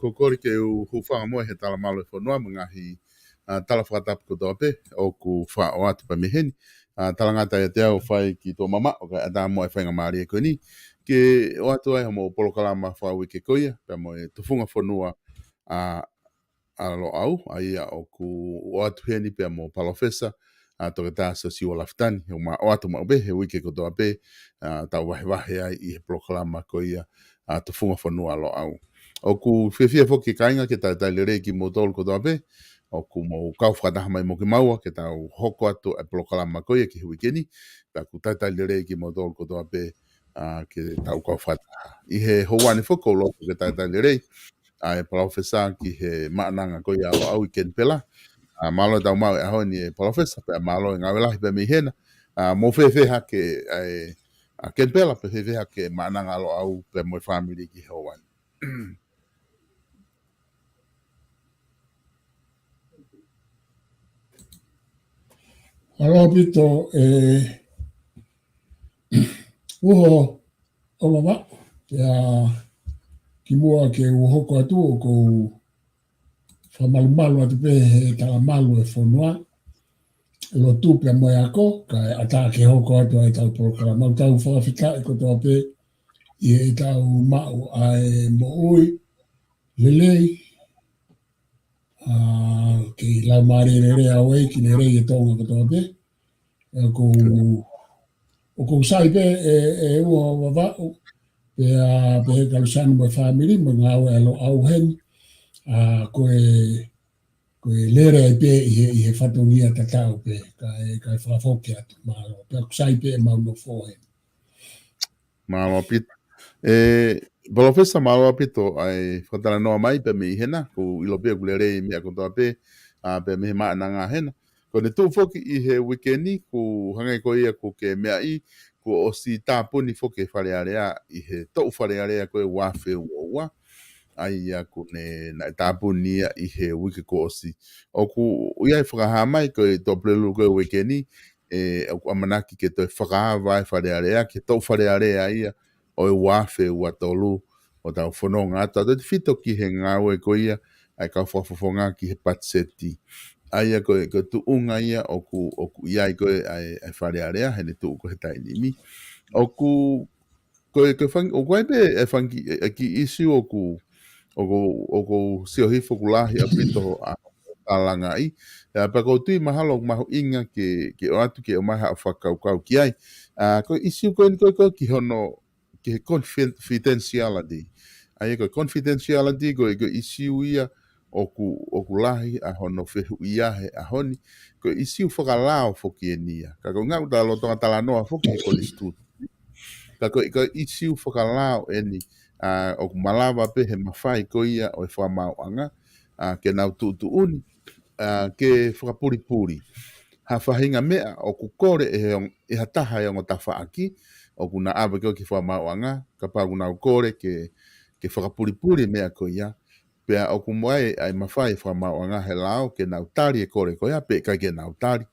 kokori ke u hufanga mo he tala malo fonua ngahi tala whakatapu ko tope o ku wha o atu pa meheni. Tala ngata e te au whai ki tō mama o ka ata mo e whainga maari e koe ni. Ke o atu ai homo polokalama whau ke koia, pe mo e tufunga fonua a lo au, ai o ku o atu heni pe mo palofesa, toke tā SIOSIUA LAFITANI, o atu maube he wike ko tope, tau wahe ai i he polokalama koia tufunga fonua lo au. O ku whiawhia whoki kainga ke tai lere ki mo tolu ko tope, o ku mo kau whakataha mai mo ki maua, ke tau hoko atu e polokalama koia ki hui keni, ta ku tai lere ki mo tolu ko tope, ke tau kau whakataha. I he houane whoko lo ke tai lere, e PALOFESA ki he maananga koia alo au I ken pela, malo tau mau e honi e PALOFESA, pe malo e ngawelahi pe mi hena, mo whewheha ke a ken pela, pe whewheha ke maananga alo au pe mo family ki houane. Aloha pito uho o mama ki mua ke uhoko atu o ko whamalumalu atu pe he talamalu e whanua lo tupe mo ako ka ata ke hoko atu ai tau porokara mau tau whawhika e ko toa pe I e tau mau ai mo ui lelei ke lau maari re awei ki ne rei e tonga ko toa pe o ko sai pe e ua wawau pe he kalusanu mo family mo ngau e lo au hen koe lere ai pe I he whatongia tatau pe kai whafoke atu malo pe ko sai pe mau no fohen Malo pito. PALOFESA malo pito ai whatara noa mai pe mi hena, ku ilo pia kulere mi ako toa pe mi maananga hena. Ko ne tu foki I he wikeni ku hangai ko ia ku ke mea I ku o si tāpuni foki wharearea I he tau wharearea koe wafe ua ai ia ku ne na tāpuni I he wiki ko o si. O ku iai whakaha mai koe tō plelu koe wikeni o ku amanaki ke toi whakaha vai wharearea ke tau wharearea ia o e wafe ua tolu o tau whanonga ata. Te whito ki he ngāwe ko ia ai kau whafonga ki he patseti. Aia koe tu unga ia o ku iai koe ai wharearea hene tu ko he tainimi. O ku koe o koe pe e whangi ki isi o ku siohifo kulahi a pito a alanga I. Pa ko tui mahalo maho inga ke o atu ke o maha a whakaukau ki ai. Koe isi koe ki hono ke confidentiality. Ai koe confidentiality koe isi ia o ku lahi a hono whehu iahe a honi. Koe isi whakalao whoki e nia. Ka koe ngau talo tonga tala noa whoki he kolistu. Ka koe isi whakalao e ni o ku malawa pe he mawhai ko ia o e whamau anga. Ke nau tutu uni. Ke whakapuripuri. Ha whahinga mea o ku kore e hataha e o ngota whaaki. O ku na awa kio ki whamau anga. Ka pāku nau kore ke whakapuripuri mea ko ia. Pea o ku moai ai mawhai whamau anga he lao ke nau tari e kore ko ia. Pe kai ke nau tari.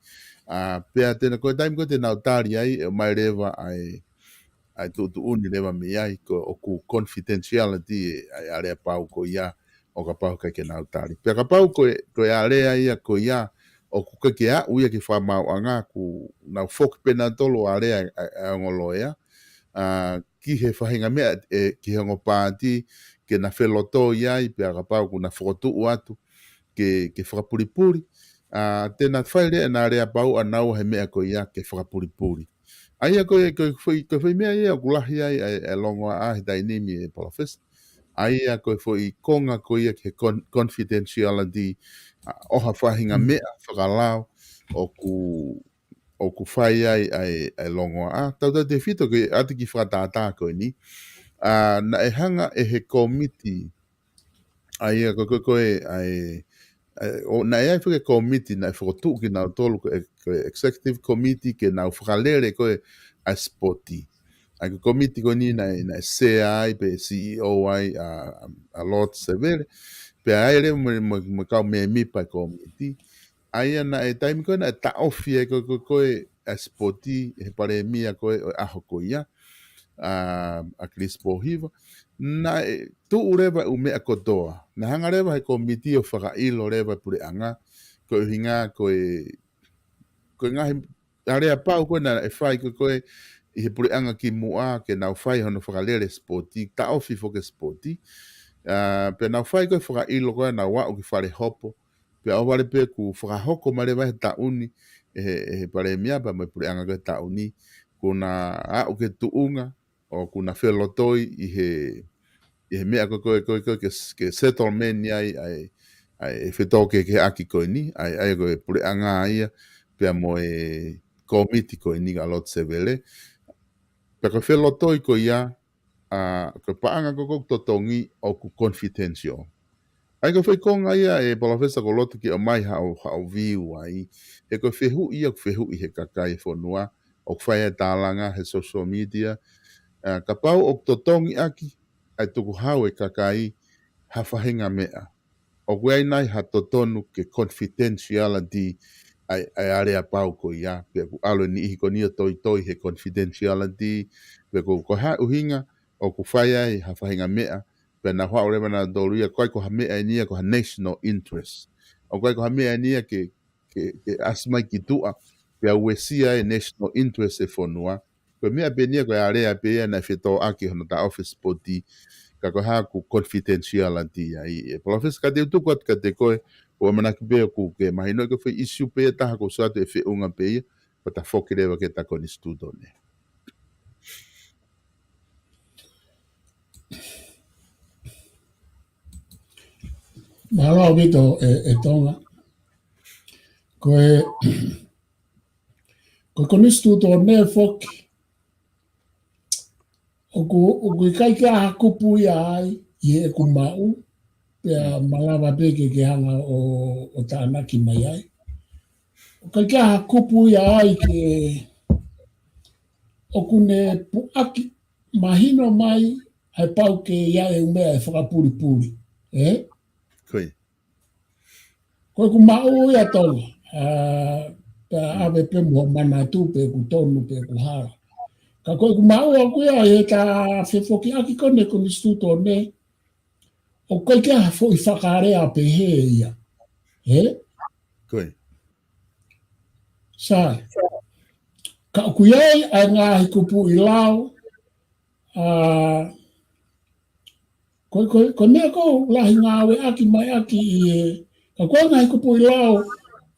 Pea tēnā koe taimi koe te nau tari ai e mai rewa ai tutu uni rewa me ai o ku confidentiality ai area pau ko ia o ka pau kai ke nau tari. Pea ka pau koe area ia ko ia o ku kake a uia ki whamau anga ku nau whoki pena tolo area a ngolo ia. Ki he whahinga mea ki he ngopāti ke na wheloto iai pea ka pau ku na whokotu atu ke whakapuripuri. Tēnā whaere na area pau anau he mea ko ia ke whakapuripuri. Aia koe whai mea ia o kulahi ai e longoa a he tainimi e PALOFESA. Aia koe whai konga ko ia ke confidentiality oha whahinga mea whakalao o ku whai ai longoa a. Tau te whito koe ati ki whakatātā koe ni. Na e hanga e he komiti aia koe ai na e ai whake komiti na e whakotu ki nau tolu koe executive committee ke nau whakalere koe a spoti. Ai ko komiti koe ni na e sea ai pe CEO ai a Lord Severe. Pe ai re mo kau me mipa komiti. Aia na e taimi koe na e ta ofi e koe a spoti he pare mia koe o aho koe ia. a Crispo Hiva, na tu rewa u mea kotoa. Na hanga rewa he komiti o whakailo rewa pure anga, ko hinga ko ngahi area pau ko na e whai ko i he pure anga ki mua ke nau whai hono whakalere sporti, ta ofi fo ke sporti, pe nau whai ko whakailo ko na wau ki whare hopo, pe au wale pe ku whakahoko marewa he tauni, he pare miapa mai pure anga ko tauni, kuna au ke tuunga, o kuna whelotoi i he mea ke settlement ni ai whetau ke aki koe ni, ai koe pure anga ia, pia mo komiti koe ni ga lot sevele. Pia koe whelotoi koe ia, koe paanga koe totongi o ku confidential. Ai koe whaikonga ia PALOFESA ko lotu ki o mai hao viu ai, koe whehu i he kakai fonua, o whaia tālanga he social media, ka pau o totongi aki, ai tuku hau kakai hawhahinga mea. O kuai nai ha totonu ke confidentiality ai area pau ko ia, pe ku alo ni ihi ko nia toi he confidentiality, pe ku ha uhinga, o ku whaia i hawhahinga mea, pe na hoa orema na doruia, koe ko ha mea nia ko ha national interest. O koe ko ha mea nia ke asmai ki tua, pe uesia national interest fonua, ko mea pe nia ko area pe ia na whetau aki hono ta office poti, ka ko ha ku confidentiality ai PALOFESA ka te tuku at ka te koe o manaki pe ku ke mahino ke foi issue pe ta ko sa te fe unga pe pa ta foki rewa ke ta kon studio ne Malo vito tonga ko kon studio ne foki o ku kai ka kupu ai ye ku mau pe malava pe ke hanga o tana ki mai ai o kai ka kupu ai ke o kune pu aki mahino mai ai pau ke ia e umea e whakapuri koi ko ku mau ia tonga pe ave pe mo mana tu pe ku tonu pe ku hala ka koe ku mau a kuia e ka whefoki aki kone ko ni stuto ne o koe kia fo i whakarea pe he ia. koi Sai. Ka kuiai a ngā hikupu i lao ko mea kou lahi ngāwe aki mai aki i ka koe ngā hikupu i lao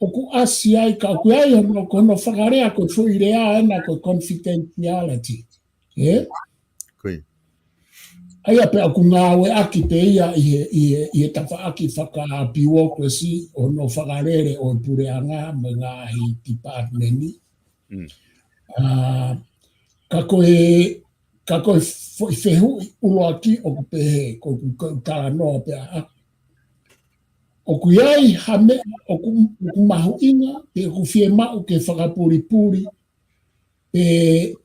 o ku asi ai ka kuiai hono kono whakarea ko fu i rea ena ko confidentiality. koi Aia pe aku ngawe aki pe ia i tafa aki whaka bureaucracy o no whakarere o pure anga me ngahi departmenti. Ka koe whehu ulo aki o ku pehe ko kala noa pe a. O ku iai hame o ku mahu inga pe ku fie mau ke whakapuri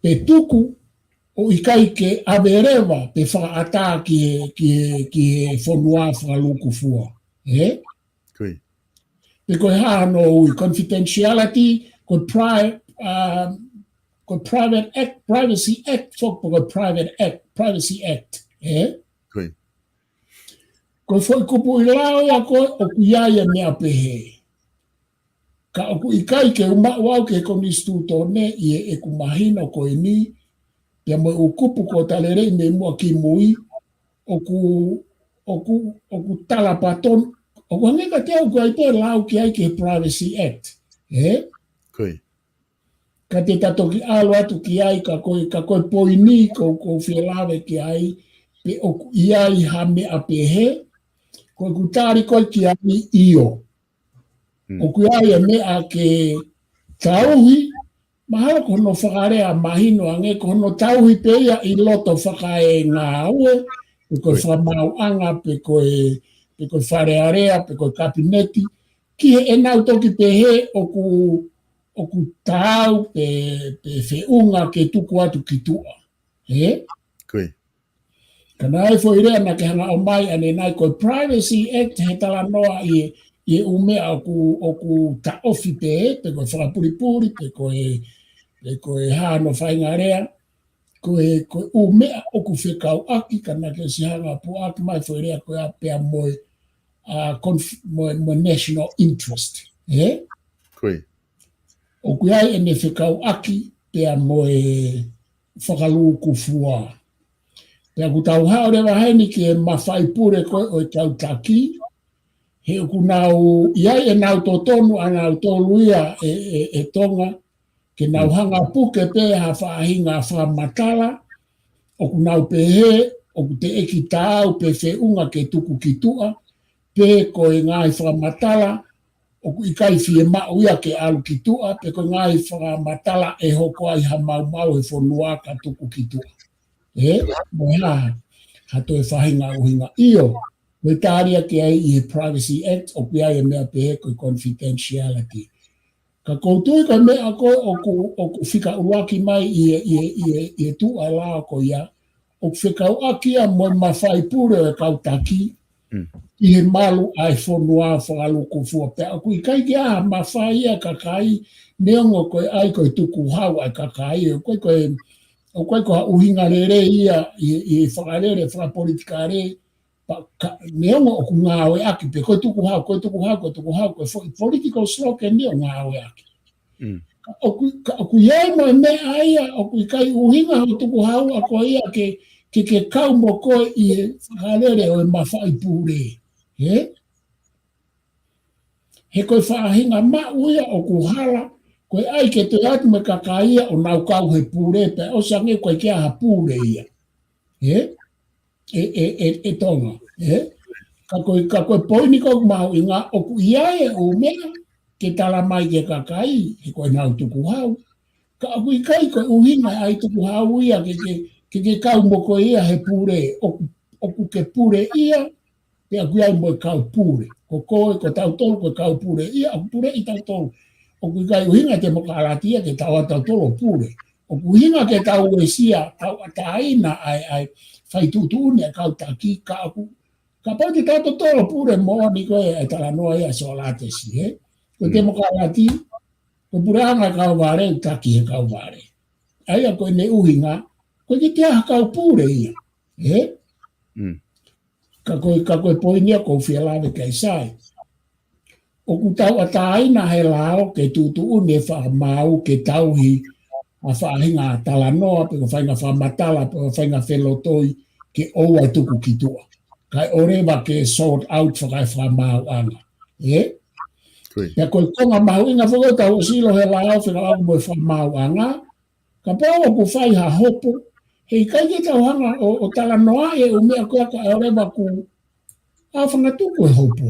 pe tuku o ikai ke awerewa pe whakaata ki fonua whakaluku fua. koi Pe koe hano ui confidentiality, koe private act, privacy act, koe private act, privacy act. koi Koe foi kupu i lao ia koe o ku iaia mea pehe. Ka o ku ikai ke umau ke konistuto ne i ku mahina koe ni, pia mo ukupu ko talerei me mua ki mui o ku talapaton o ku ngeka te au kai te lau ki ai ke Privacy Act koi ka te tatoki alo atu ki ai ka koe poini ko whielawe ki ai pe o ku iai hame a pehe ko ku tari koe ki ai iyo o ku ai a mea ke tauhi mahalo ko no whakarea mahino ange ko no tauhi pe ia i loto whakae ngā ue pe koe whamau anga pe koe wharearea pe koe kabineti ki he enau toki pe he o ku tau pe whiunga ke tuku atu ki tua. koi Ka nai fo irea na ke hanga o mai ane nai koe Privacy Act he tala noa i umea o ku ta ofi pe koe whakapuripuri pe koe hano whainga rea, koe o mea o ku whekau aki kana ke si hanga po aki mai whaerea koe a pea moe mo national interest. Koe. O kui ai ene whekau aki pea moe whakalu ku fua. Pea ku tau hao rewa haini ki e mawhai pure koe o tau taki. He ku nau iai e nau totonu a nau toluia e tonga. Ke nau hanga puke pe ha whaahinga whamatala. O ku nau pehe, o ku te eki tāu pe whiunga ke tuku ki tua. Pe koe ngai whamatala. O ku ikai fie mau ia ke alu ki tua. Pe koe ngai whamatala e hoko ai ha mau mau e whanua ka tuku ki tua. Moha, hato e whahinga uhinga. Iyo, me tāria ke ai i Privacy Act, o pia e mea pehe koe confidentiality. Ka koutui ka mea koe o ku whika uaki mai i tu a la ko ia, o ku whika uaki a mo mawhai pure e kau taki, i he malu ai whanua whakalu ku fua. Pea o ku i kai ki aha mawhai ia kakai, neongo koe ai koe tuku hau ai kakai, o koe koha uhinga rere ia i whakarere, whakapolitika re, neongo o ku ngāwe aki, pe koe tuku hau, koe political slogan neo ngāwe aki. O ku iai mo e mea aia, o ku i kai uhinga ho tuku hau a koe ia ke kau mo koe i whakarere o e mawhai pure. He koe whaahinga mau ia o ku hala, koe ai ke te atu me kakaia o nau kau he pure, pe o sange koe kia ha pure ia. E tonga. Ka koe poini kou mau inga, o ku iae o mea, ke tala mai ke kakai, he koe nau tuku hau. Ka aku i kai koe uhinga ai tuku hau ia, ke kau mo koe ia he pure, o ku ke pure ia, pe aku ai mo kau pure. Ko koe, ko tau tolu, ko kau pure ia, o pure i tau tolu. O ku kai uhinga te mokalatia ke tau tau tolo pure. O ku hinga ke tau esia, tau ataina ai fai tutune kau taki ka aku. Ka pau te tau tolo pure mo ni koe e tala noa ia so late si, Ko te mokalati, ko pure anga kau vare, taki he kau vare. Ai a koe ne uhinga, ko ki te aha kau pure ia. Ka koe poinia kou fia lawe kai sai. O ku tau ataina he lao ke tutu une whaamau ke tauhi a whaahinga tala noa, pe ko whainga whaamatala, pe ko whainga whelotoi ke oua tuku ki tua. Kai orewa ke sort out whakai whaamau anga. Pea koe konga mahu inga whakotau o silo he lao whika aku mo whaamau anga, ka pao ku whai ha hopo, hei kai ke tau hanga o tala noa e o mea koe ka orewa ku a whangatuku e hopo.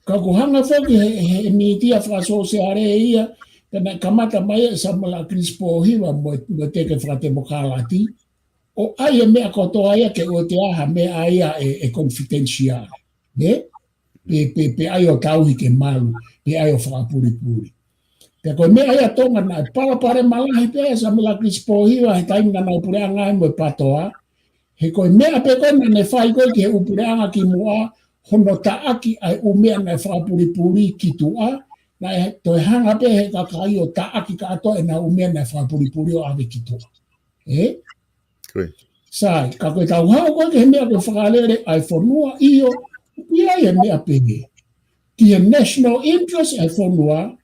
Ka ku hanga whoki he mitia whakasose are ia, tena kamata mai e samala krispo hiwa mo teke whakate mokalati, o ai e mea kotoa ia ke o te aha mea ia e confidential. Pe ai o tauhi ke malu, pe ai o whakapuripuri. Te koe mea ia tonga na e palapare malahi pe samala krispo hiwa he tainga na upure anga e mo e patoa, he koe mea pe koe ne whai koe ki he upure anga ki mua, hono taaki ai umea na whapuripuri ki tua, na toi hanga pe he kakai o taaki ka ato e na umea na whapuripuri o ave ki tua. Sai, ka koe tau hao koe ke he mea koe whakalere ai whanua iyo, ia e mea pehe. Ki he national interest ai whanua,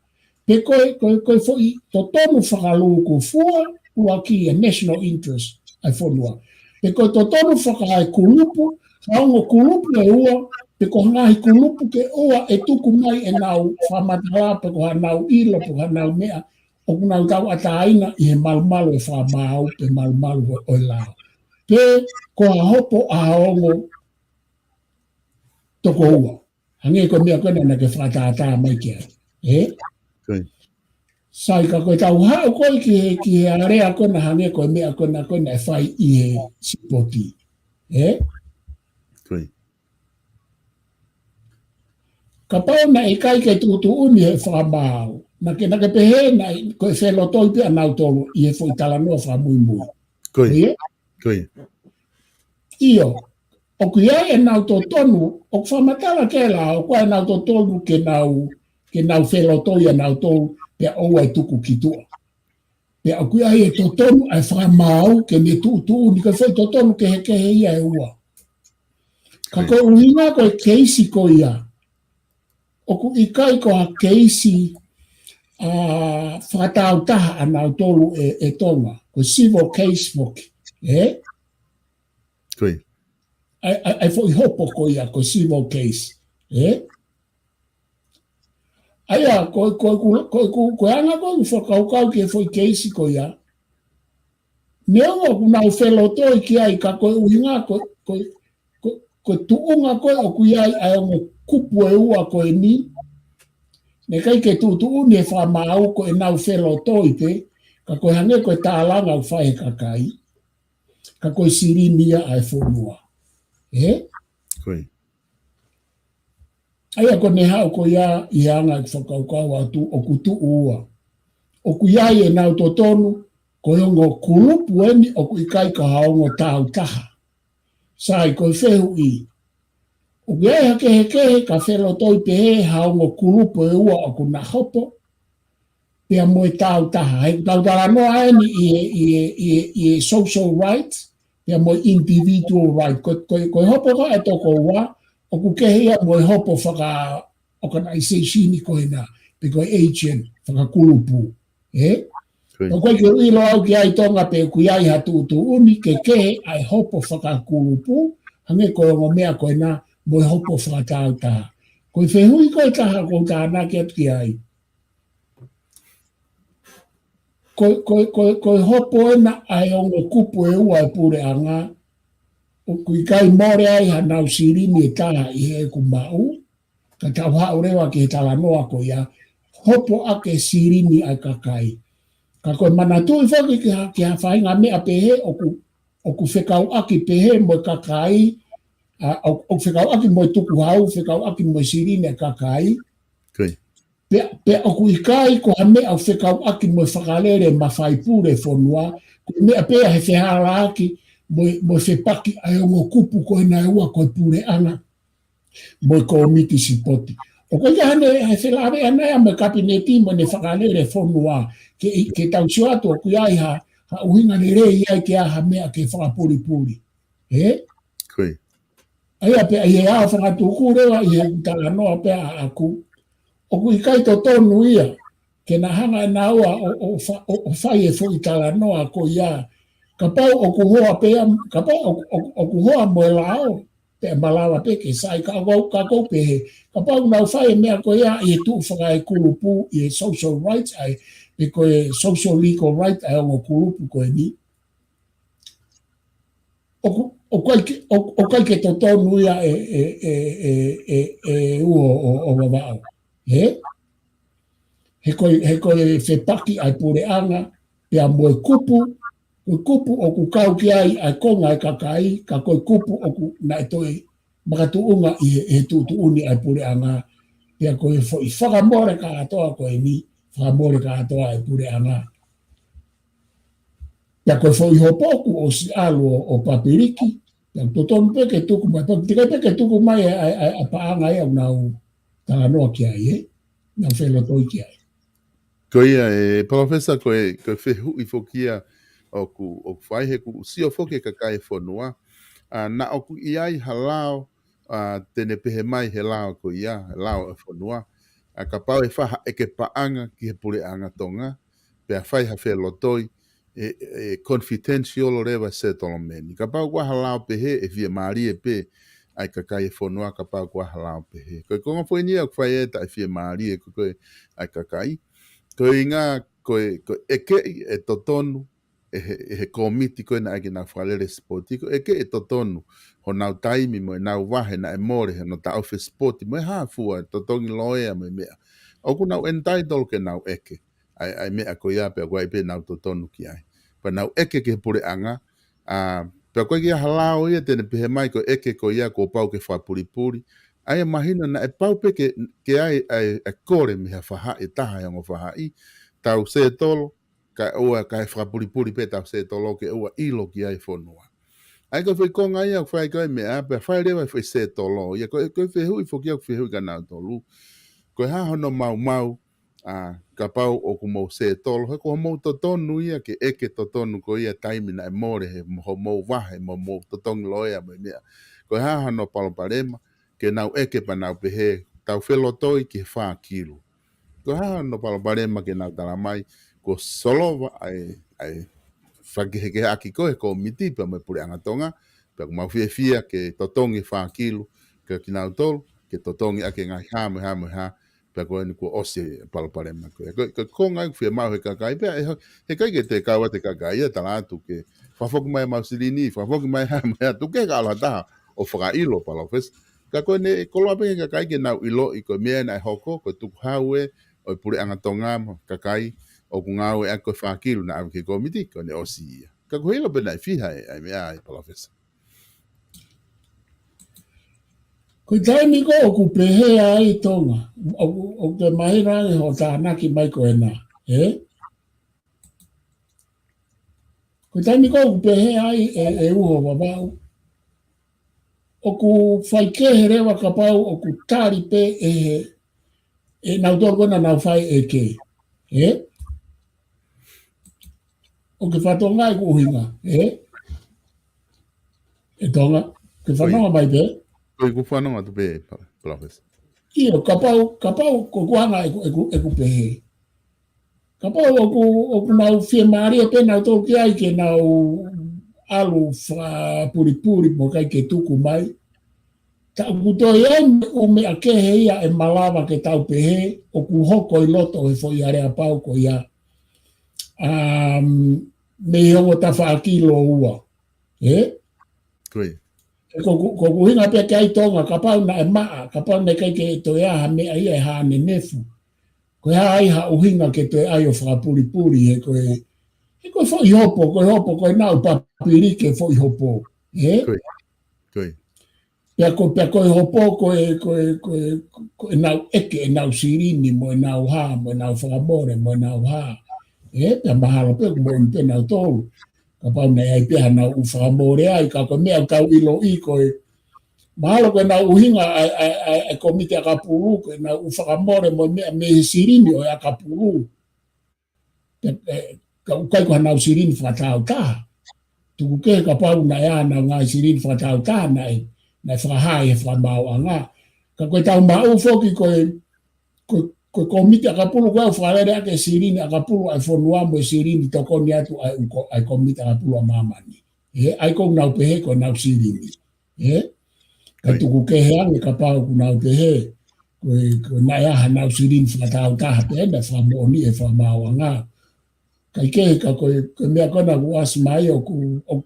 pe koe fwoi to tonu whakalu ko fua, ua ki he national interest ai whanua. Pe koe to tonu whakai kulupu, haongo kulupu e ua, pe ko ngahi kulupu ke oa e tuku mai e nau whamatala, pe ko hanau ilo, pe ko hanau mea, o kunau tau ataina i he malumalu e whamau, pe malumalu o lao. Pe ko a hopo a haongo toko ua. Hange ko mea kona na ke whatata mai kia. Sai ka koe tau hao koe ki he area kona hange ko mea kona e whai i he sipoti. Ka pau na e kai ke tutu uni he whamau. Na ke pehe na koe whelotoi pe anau tolu i he fwoi tala noa whamui mui. Iyo, o ku iai e nau to tonu, o ku whamatala ke la, o kua e nau to tonu ke nau whelotoi e nau tolu pe oua e tuku ki tua. Pe a kuia e totonu ai whamau ke me tu ni ka whai totonu ke he ia e ua. Ka koe uhinga koe keisi ko ia. Oku ikai ko ha keisi whakatau taha ana o tolu e tonga. Ko civil case moki. Koe. Ai fo i hopo ko ia ko civil case. Aia, koe anga koe whakaukau ke fo i keisi ko ia. Neongo kuna o whelo toi ki ai ka koe uhinga koe tuunga koe o kui ai ai o kupu e ua koe ni. Ne kai ke tu ne fa mau ko e nau whelo toi pe, ka koe hange koe tālanga u whae kakai, ka koe sirinia ai whonua. Koe. Aia ko ne hao ko ia i hanga i whakaukau atu o kutu ua. O kui ai e nau totonu, ko ongo kulupu eni o kui kai ka haongo tau taha. Sai koe whehu i. O kui ai hake heke ka whelo toi pe he haongo kulupu e ua o kuna hopo, pia moe tau taha. Hei tau tala noa eni i social rights, pia moe individual right. Koe hopo ka e toko ua, o ku kehea moe hopo whaka organisation i koe na, pe koe agent, whaka kulupu. O koe ke uilo au ki ai tonga pe kui ai hatu uni, ke ai hopo whaka kulupu, hange koe o mea koe na, moe hopo whaka tau taha. Koe whehui koe taha koe tāna ki atu ki ai. Koe hopo ena ai ongo kupu e ua e pure anga, o kui kai more ai hanau sirini e taha i he ku mau, ka tau hao rewa ki he tala noa ko ia, hopo ake sirini ai kakai. Ka koe mana tui whaki ki ha whainga mea pehe, o ku whekau aki pehe mo kakai, o whekau aki mo tuku hau, whekau aki mo sirini ai kakai, pe o ku ikai ko ha mea o whekau aki mo whakalere ma whaipure whonua, ko mea pea he whehala aki, mo whepaki ai ongo kupu koe na ua koe pure anga, mo ko omiti sipoti. O koe ka hane he whelare anea mo kabineti mo ne whakalere whonua, ke tau siwatu o kui ai ha uhinga ni rei ai ke aha mea ke whakapuri-puri. Koe. Aia pe ai e a whakatuku rewa i he utala noa pe a aku. O kui kai to tonu ia, ke na hanga na ua o whai e fo utala noa ko ia, ka pau o kuhoa pea, ka pau o kuhoa mo e lao, pe malawa pe ke sai ka kou pehe. Ka pau nau whai mea ko ia i tu whakai kulupu i social rights ai, pe ko e social legal right ai o kulupu ko e ni. O kai ke to tonu ia e uo o wawao. He koe whepaki ai pure anga, pe a moe kupu o ku kau ki ai konga e kakai, ka koe kupu o ku na e toi makatuunga i he tuuni ai pure anga, pia koe i whakamore ka atoa koe ni, whakamore ka atoa ai pure anga. Pia koe i hopoku o si alu o papiriki, pia totonu peke tuku mai, tika peke tuku mai a paanga e au nau tānoa ki ai, nau whelo toi ki ai. Koe ia, PALOFESA koe whehu i whokia o ku whai he ku sio whoke kakai whonua. Na o ku iai halao, tene pehe mai he lao ko ia, lao e whonua. Ka pau e whaha eke paanga ki he pure anga tonga, pe a whai ha whelotoi, confidential o rewa se tolo meni. Ka pau kua halao pehe e fia maari e pe, ai kakai e whonua ka pau kua halao pehe. Koe konga poinia o kwhai e ta e fia maari e koe ai kakai. Koe inga, koe eke e totonu, he komiti koe na ake na whalere spoti, koe eke e totonu, ho nau taimi mo e nau wahe na e more, no ta ofe spoti, mo e hafua, totongi loea mo e mea. Oku nau entitle ke nau eke, ai mea koe ia pia koe pe nau totonu ki ai. Pa nau eke ke pure anga, pia koe kia halao ia tene pehe mai koe eke koe ia ko pau ke whapuripuri, ai mahina na e pau pe ke ai e kore mi ha whaha e taha e ngo whaha i, tau se tolo, ka ua ka e whapuripuri pe tau se tolo ke ua ilo ki ai whonua. Ai ko whai konga ia whai koe mea, pe whai rewa whai se tolo, ia koe whehui whokia whehui ka nau tolu. Koe ha hono mau, ka pau o ku mo se tolo he ko mo to tonu ia ke eke to tonu ko ia taimi na more he mo wahe mo to tong loia me mea ko ha no palo parema ke nau eke pa nau pehe tau felo toi ke fa kilo ko ha no palo parema ke nau tala mai ko solova ai whakiheke aki koe ko miti pa me pure angatonga pa ku mau fia ke totongi fa kilo ke kinau tolu ke totongi ake ngai ha pa ko ni ko ose palpare ma ko ngai fia mau he kakai pe he kai ke te kawa te kakai e tala tu ke fa fok mai mau silini fa fok mai ha mai tu ke ala ta o fra ilo palofes ka ko ne ko lo pe kakai ke nau ilo i ko me na hoko ko tu hawe o pure angatonga kakai o ku ngau e ko fa kilo na ke komiti ko ne osi ka ko hilo pe na fiha ai me ai palofes Ko taimi ko o ku pehe ai tonga, o te mahira e ho tānaki mai ko ena, Ko taimi ko o ku pehe ai e uho wabau. O ku whaike rewa ka pau o ku tāri pe e nau tōrgona nau whai e ke, O ke whatonga e ku uhinga, E tonga, ke whanonga mai pe. Ko ku whanonga tu pe palofes Iyo, ka pau ko kuhanga e ku pehe. Ka pau o ku nau whie maari e pe nau tō ki ai ke nau alu puri mo kai ke tuku mai. Ta ku tō o me a kehe ia e malawa ke tau pehe o ku hoko i loto e fo i are a pau ko ia. Me hongo ta wha kilo ua. Koi. Ko kuhinga pe ke ai tonga ka pau na e maa, ka pau na kai ke to ia ha me ai e ha ne nefu. Ko ha ai ha uhinga ke to ai o whakapuri he ko fo i hopo ko nau papiri ke fo i hopo. Koi. Pea ko i hopo ko nau eke nau sirini mo nau ha mo nau whakamore mo nau ha. Pea mahalo pe mo pe nau tolu. Ka pau na ai pea nau whakamore ai ka ko mea kau ilo i ko mahalo ko nau uhinga ai komite a kapuru ko nau whakamore mo me sirini o a kapuru. Kai ko nau sirini whakatau ta. Tuku ke ka pau na ea nau ngai sirini whakatau ta nai whakahai e whamau anga. Ka koe tau mau foki koe komite a kapuru koe whakalere ake sirini a kapuru ai whonua mo sirini tokoni atu ai komite a kapuru a mamani. Ai kou nau pehe ko nau sirini. Ka tuku ke heange ka pau ku nau pehe koe na ea nau sirini whakatau ta pe enda whamoni e whamau anga. Kai ke ka koe mea kona ku asmai o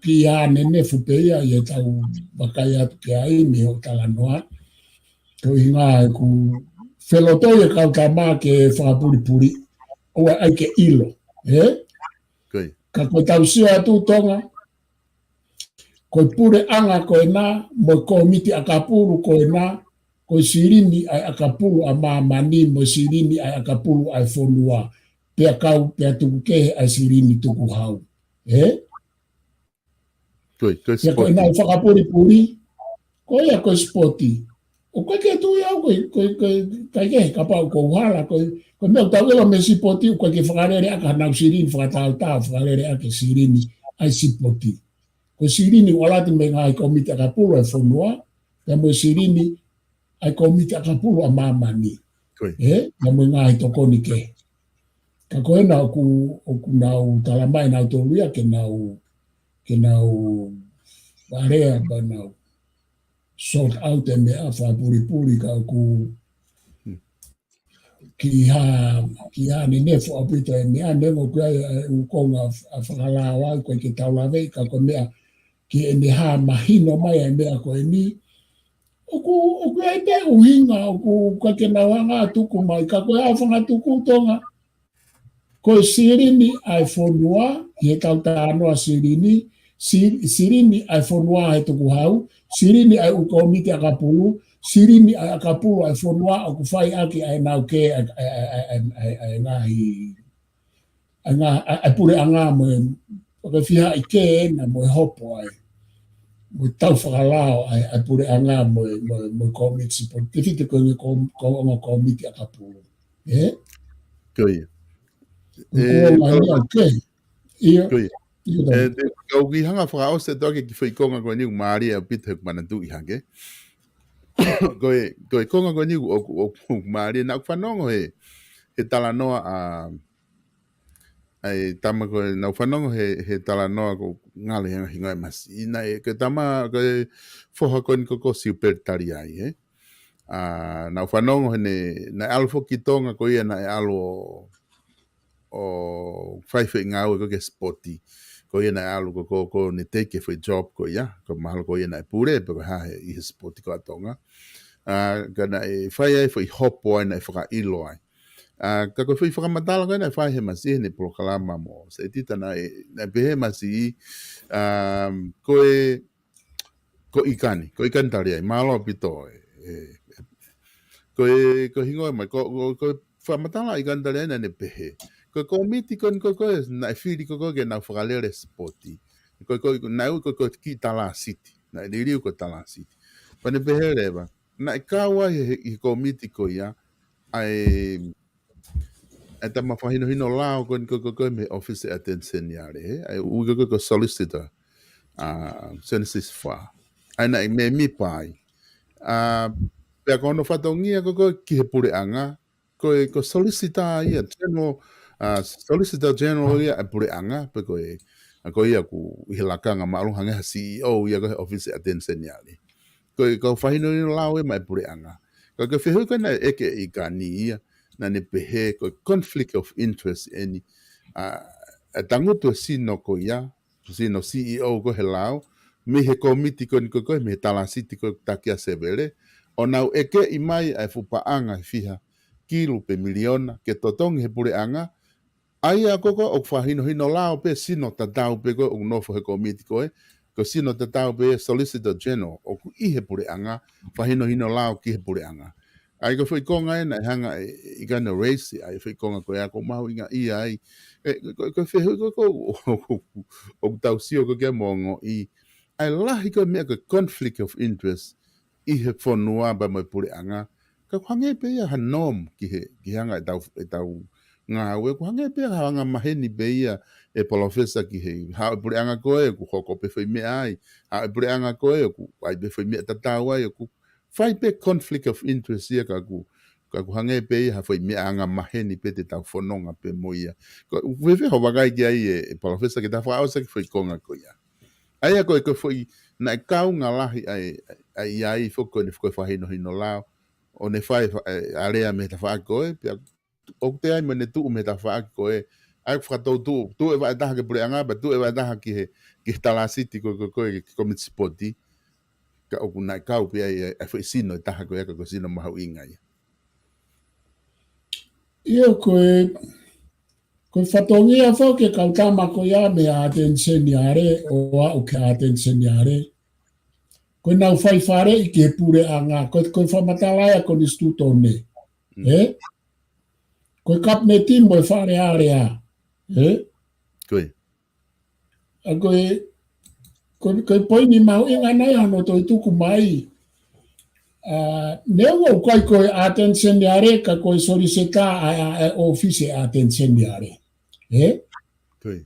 ki a nene fupeia i e tau wakai atu ke ai me o talanoa. Ko inga ku whelotoi e kau ta maa ke whakapuripuri o ai ke ilo. Ka koe tau sio atu tonga koe pure anga koe na mo komiti a kapuru koe na koe sirini ai a kapuru a mamani mo sirini ai a kapuru ai whonua. Pea kau, pea tuku kehe ai sirini tuku hau. Pea koe nau whakapuripuri, koe a koe spoti. O koe ke tui au kai kehe kapau ko uhala, koe mea tau ilo me sipoti, koe ke whakarere aka nau sirini whakatau tau, whakarere ake sirini ai sipoti. Koe sirini walati me ngai komite a kapuru ai whonua, pea mo sirini ai komite a kapuru a mamani. Pea mo ngai tokoni kehe. Ka koe na oku nau talamai nau toluia ke nau warea ba nau sort out e mea whapuripuri ka oku ki ha ni nefo apita e mea nengo kia e ukonga a whakalawa koe ke taulawe ka koe mea ki e neha mahino mai e mea koe ni oku e te uhinga oku koe ke nauanga tuku mai ka koe a whanga tuku tonga koe sirini ai whonua, i he kauta anoa sirini ai whonua he tuku hau, sirini ai ukomite a kapulu, sirini ai a kapulu ai whonua o ku whai aki ai nau ke ai ngahi, ai pure anga mo e whiha i ke ena mo e hopo ai, mo tau whakalao ai pure anga mo e komite sipo, te white koe komite a kapulu. Koi. Ia. Koi. Kau ki hanga whakao se toke ki whaikonga koe niu maari au pita manantu I hange. Koe konga koe niu o maari na whanongo he tala noa ai tama koe na whanongo he tala noa ko ngale hinga masi. Ina ke tama koe whoha koe ni koko siuperitari ai na whanongo na alfo ki tonga koe na alo o whaiwhi ngau ko ke spoti. Ko na alu ko ne take for job ko ya ko mahalo ko na pure pe ha I spoti ko atonga. Kana whai ai foi hopo ai na whaka ilo ai. Ka ko whaka matala ko na whai he masi ne proklama mo. Se tita na behe masi ko ikani tari ai malo pito ko hingo mai ko whamatala ikan tari ai na ne behe. Ko miti ko na fili ko ke na whakalere spoti. Ko na ki tala city. Na diriu ko tala city. Pane behere ba. Na kawa ko miti ko ya ai tama whahino hino lao ko me office attention yare. Ai ko solicitor. Census fa. Ai na me mi pai. Pea kono whatongia ko ki he pure anga. Ko solicitor ia general Solicitor General ia pure anga pe ko ia ku hilakanga malu hanga CEO ia ko office attention yali ko fahino ni lawe mai pure anga ko fehu kana eke ikani ia na ne pehe ko conflict of interest any tangu to sino ko ia sino CEO ko helau me he committee ko me tala city ko takia severe ona eke imai ai fupa anga fiha kilo pe miliona ke totong he pure anga ai a koko o whahino hino lao pe sino tatau pe ko o nofo he komiti koe ko sino tatau pe Solicitor General o ku I he pure anga whahino hino lao ki he pure anga ai ko whaikonga na hanga I gana race ai whaikonga koe ako mahu inga I ai ko whehu o tau sio ko kia mongo I ai lahi ko mea ko conflict of interest I he whanua ba mai pure anga ka hange pe ia hanom ki hanga e tau ngā we ko hange pe hanga maheni pe ia PALOFESA ki he ha pure anga koe ku hoko pe whai mea ai ha pure anga koe ku ai pe whai mea tatau ai ku whai pe conflict of interest ia ka ku hange pe ia ha whai mea anga maheni pe te tau whanonga pe mo ia ko wewe ho wagai ki ai PALOFESA ki ta whaosa ki whai konga ko ia ai a koe ko whai na kau ngā lahi ai whoko ni whako whahino hino lao o ne whai area me ta wha koe pia o te ai mene tu me ta wha koe ai whakatou tu e wai taha ke pure anga ba tu e wai taha ki he tala city ko ki komiti spoti ka o kunai kau pia ai whai sino taha koe ko sino mahau inga ia ia koe whatongia whau ke kautama ko ia me a attention yare o au ke attention yare koe nau whai whare I ke pure anga koe whamatalaia ko ni stutone koe kapneti mo whare area koe a koe poini mau inga nei ano toi tuku mai neu o koe attention yare ka koe solicita a office attention yare koe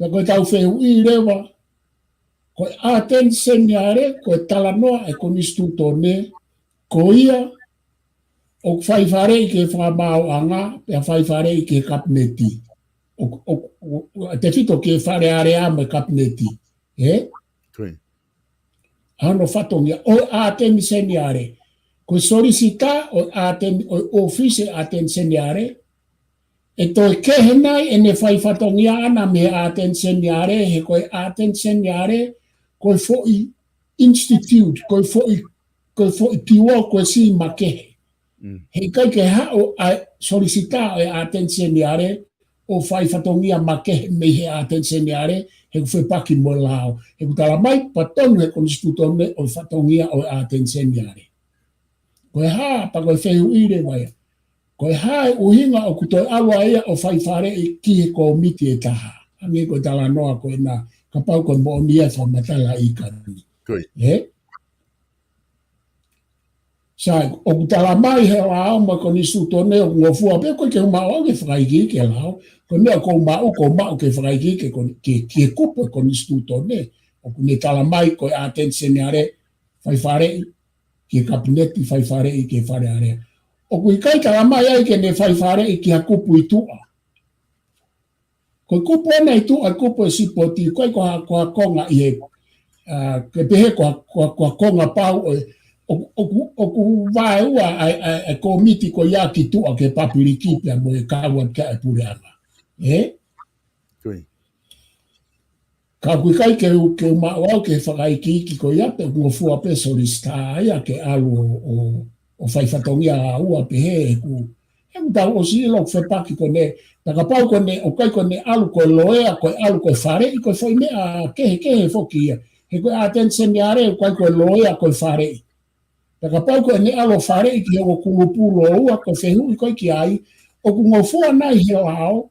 ka koe tau whehu I rewa koe attention yare koe talanoa ko ni stutone ko ia o whai whare I ke whamau anga pia whai whare I ke kapneti te whito ke whare area me kapneti koe ano whatongia o attention yare ko solicita o office attention yare e toi kehenai e ne whai whatongia ana me attention yare he koe attention yare koe foi institute koe foi tiwa koe si makehe he kai ke hao solicita e attention yare o whai whatongia makehe me he attention yare he ku whepaki mo lao he ku tala mai patonu he konstitutone o whatongia o attention yare koe haa pa koe whehu ire mai koe haa uhinga o kutoi alwa ia o whai whare I ki he komiti e taha hangi koe tala noa koe na kapau koe mo nia whamatala I kani koe Sai, o kutala mai he lao ma ko ni su tone o ngofua pe ko ke mau ke fraiki ke lao. Ko ne ko mau ke fraiki ke ke kupo ko ni su tone. O ku ne tala mai ko attention are fai fare ke kabineti fai fare ke fare are. O ku kai tala mai ai ke ne fai fare ke kupo itu. Ko kupo na itu a kupo si poti ko konga ye ke pehe ko konga pau o ku vai ua ai komiti ko ia ki tu ke papiriki pe mo e kawa ka e pure ana ka ku kai ke ma o ke fakai ki ko ia pe mo fu a pe solista ia ke alu o fai fatongia ua pe he ku e ta o si lo fe pa ki ko ne ta ka pau ko ne o kai ko ne alu ko loea ko alu ko fare ko foi me a ke fo ki he ko attention yare ko loea ko fare. Taka pau ko ne alo fare i ki o kulupulo ua ko fehu i koi ki ai o ku ngofua nai hi lao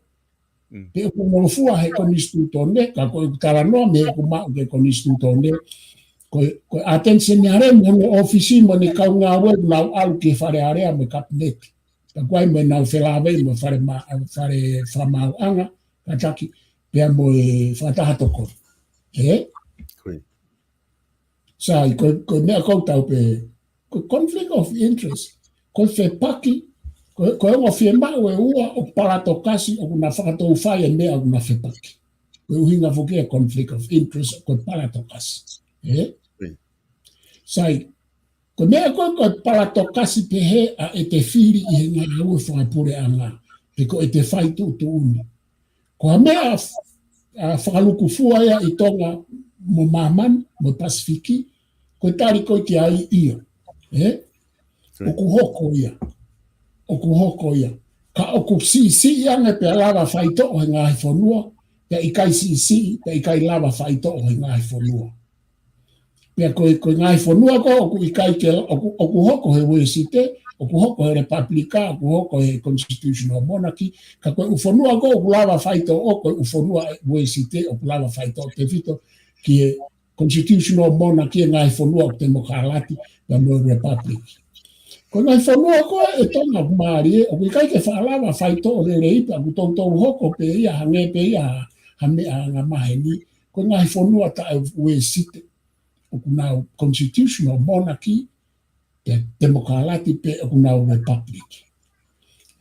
pe o ku ngofua he konistu tone ka ko tala no me ku ma ke konistu tone ko attention yare mo no ofisi mo ni ka nga we na al ke fare area me cabinet ka kwai me na felave mo fare fama anga ka taki pe mo fata hatoko sai ko ne ko tau pe conflict of interest ko fe paki ko ngo fe ma we ua o para to kasi o na fa to fa ye me o na fe paki ko hinga fo ke conflict of interest ko para to kasi sai ko me ko para to kasi pe he a ete fili i nga u fa pure anga pe ko ete fai tu uni ko me a fa lu ku fu ya i tonga mo maman mo pasifiki ko tari ko ki ai ia o ku hoko ia ka o ku si anga pe lava faito o nga fonua pe ikai si pe ikai lava faito o nga fonua pe ko nga fonua ko ku ikai ke o ku hoko he wesite o ku hoko he republika o ku hoko he constitutional monarchy ka ko fonua ko ku lava faito o ko fonua wesite o ku lava faito te fito ki constitutional monarchy nga fonua o demokrati da mo republic. Ko nai whanua koe e tonga kumari o kui kai ke whaalawa whaito o le reipa ku tau hoko pe ia hange pe ia hame a ngā maheni ko ngai whanua ta e ue site o kuna constitutional monarchy pe demokrati pe o kuna republic.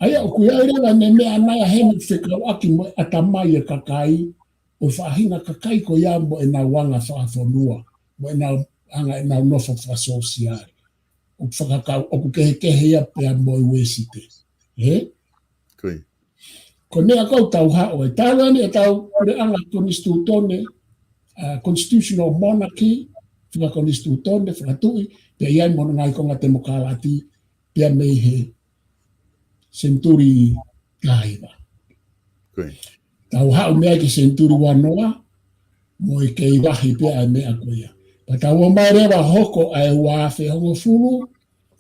Aia o kui airewa ne mea nai a hemi whekau aki mo atamai e kakai o whahinga kakai ko ia mo e nā wanga whanua mo e nā anga e nā nofo whasosiari. O whakakau, o ku kehe ia pia mo i wesite. Ko nea kau tau hao e tāwani e tau kure anga konistu tone, constitutional monarchy, whaka konistu tone, whakatui, pia iai mona ngai konga te mokalati, pia mei he senturi kaiwa. Tau hao mea ki senturi wanoa, mo i kei wahi pia e mea koia. Pa tau o mai rewa hoko ai wafe hongo furu,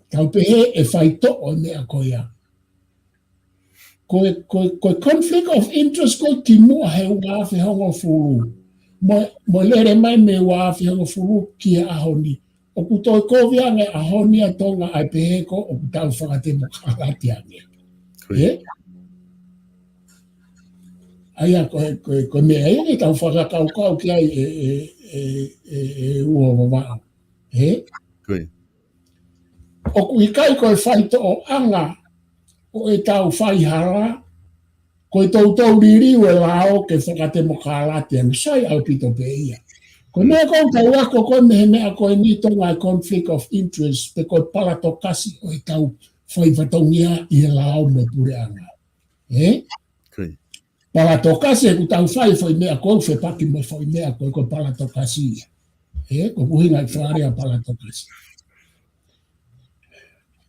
tau pehe e whaito o mea koia. Ko conflict of interest ko ki mua he wafe hongo furu. Mo lere mai me wafe hongo furu ki e ahoni. O ku toi koviange ahoni a tonga ai pehe ko o ku tau whakate mo kalati ange. Aia ko mea e tau whakakau ki ai e ua wawao. O ku ikai ko e whaito o anga o e tau whaihara ko e tau riri ue lao ke whakate mo kalati ang sai au pito pe ia. Ko mea kou tau ako ko mehe mea ko e nito ngai conflict of interest pe ko palato kasi o e tau whaivatongia i lao me pure anga. Palato kasi e ku tau whai mea ko whe paki me whai mea ko palato kasi ia. Ko kuhinga i whaarea palato kasi.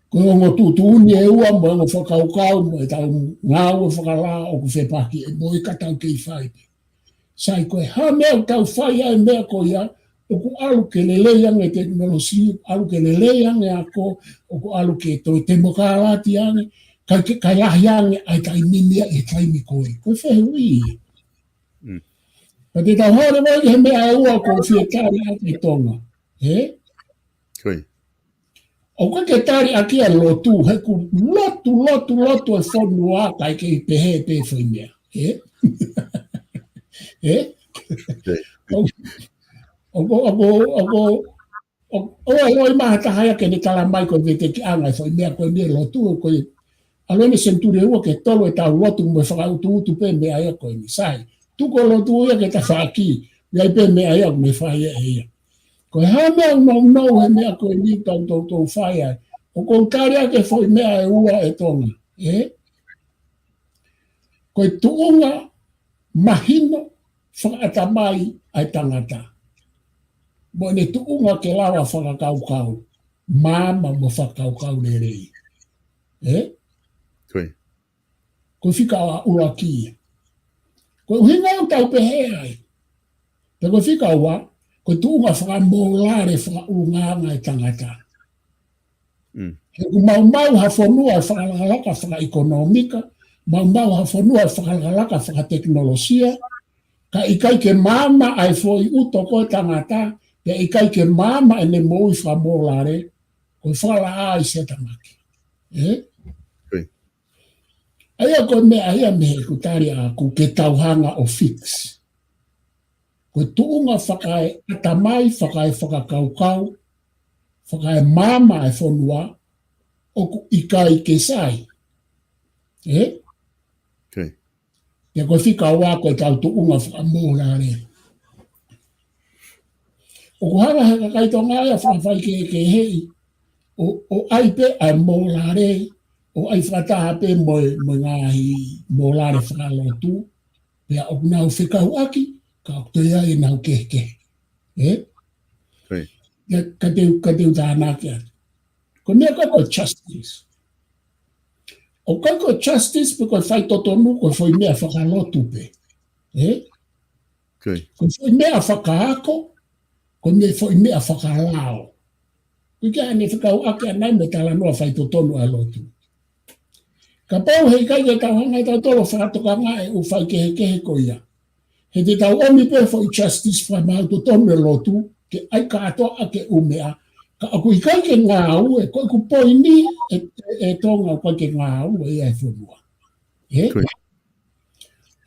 Ko ngo tuuni e ua mo ngo whakaukau mo e tau ngāua whakala o ku whepaki e mo i katau kei whai. Sai koe ha mea tau whai ai mea ko ia o ku alu ke leleang e teknolosi, alu ke leleang e ako, o ku alu ke toi temokalati ange, kai lahi ange ai kai mimia e taimi koe. Koe whehui. Pa te tau hore mai he mea e ua ko whietari ake tonga. O ka ke tari aki a lotu, he ku lotu e fonua kai ke i pehe pe whaimea. O ai maha tahaya ke ni kala mai ko vete ki anga whaimea ko ni lotu ko i alone senturi ua ke tolo e tau lotu mo whakautu pe me aia ko ni sai. Tuko lotu ia ke ta whaki, ia pe me aia me whaia e ia. Ko ha mea no he mea ko ni tau whaia. O ko taria ke foi mea e ua e tonga. Ko i tuunga mahino whakatamai ai tangata. Mo ne tuunga ke lawa whakakaukau. Mama mo whakaukau le rei. Ko whika a ua kia. Ko uhinga o tau pehe ai. Te ko whika ua, ko tuunga whakamolare whakaunganga ai tangata. He ku mau ha fonua whakalaka whakaekonomika, mau ha fonua whakalaka whakateknolosia, ka ikai ke mama ai foi uto ko tangata, te ikai ke mama ene moi whamolare, ko whala ai se tamaki. Aia ko me aia me ku tari aku ke tauhanga o fix. Ko tuunga whakae atamai, whakae whakakaukau, whakae mama ai fonua, o ku ikai ke sai. Te ko whika wā koe tau tuunga whakamōrare. O ku hanga kaitonga ia whakawhai ke hei, o aipe ai mōrare, o ai whataha pe mo ngāhi mōrare whakalotu, pia o ku nau whikau aki, ka o te ia e nau kehke. Ka teu tāna kia. Ko mea ko justice. O ko justice pe ko whai totonu ko whai mea whakalotu pe. Ko whai mea whakaako, ko whai mea whakalao. Ko kia ane whakau ake anai me tala noa whai totonu a lotu. Ka pau hei kai ke tau hangai tau tolo whakatoka ngae u whai kehe ko ia. He te tau omi pe whai justice whai mau totonu e lotu, ke ai katoa ake umea, ka aku i kai ke ngā ue, koe ku poini e tonga koe ke ngā ue i ai whunua.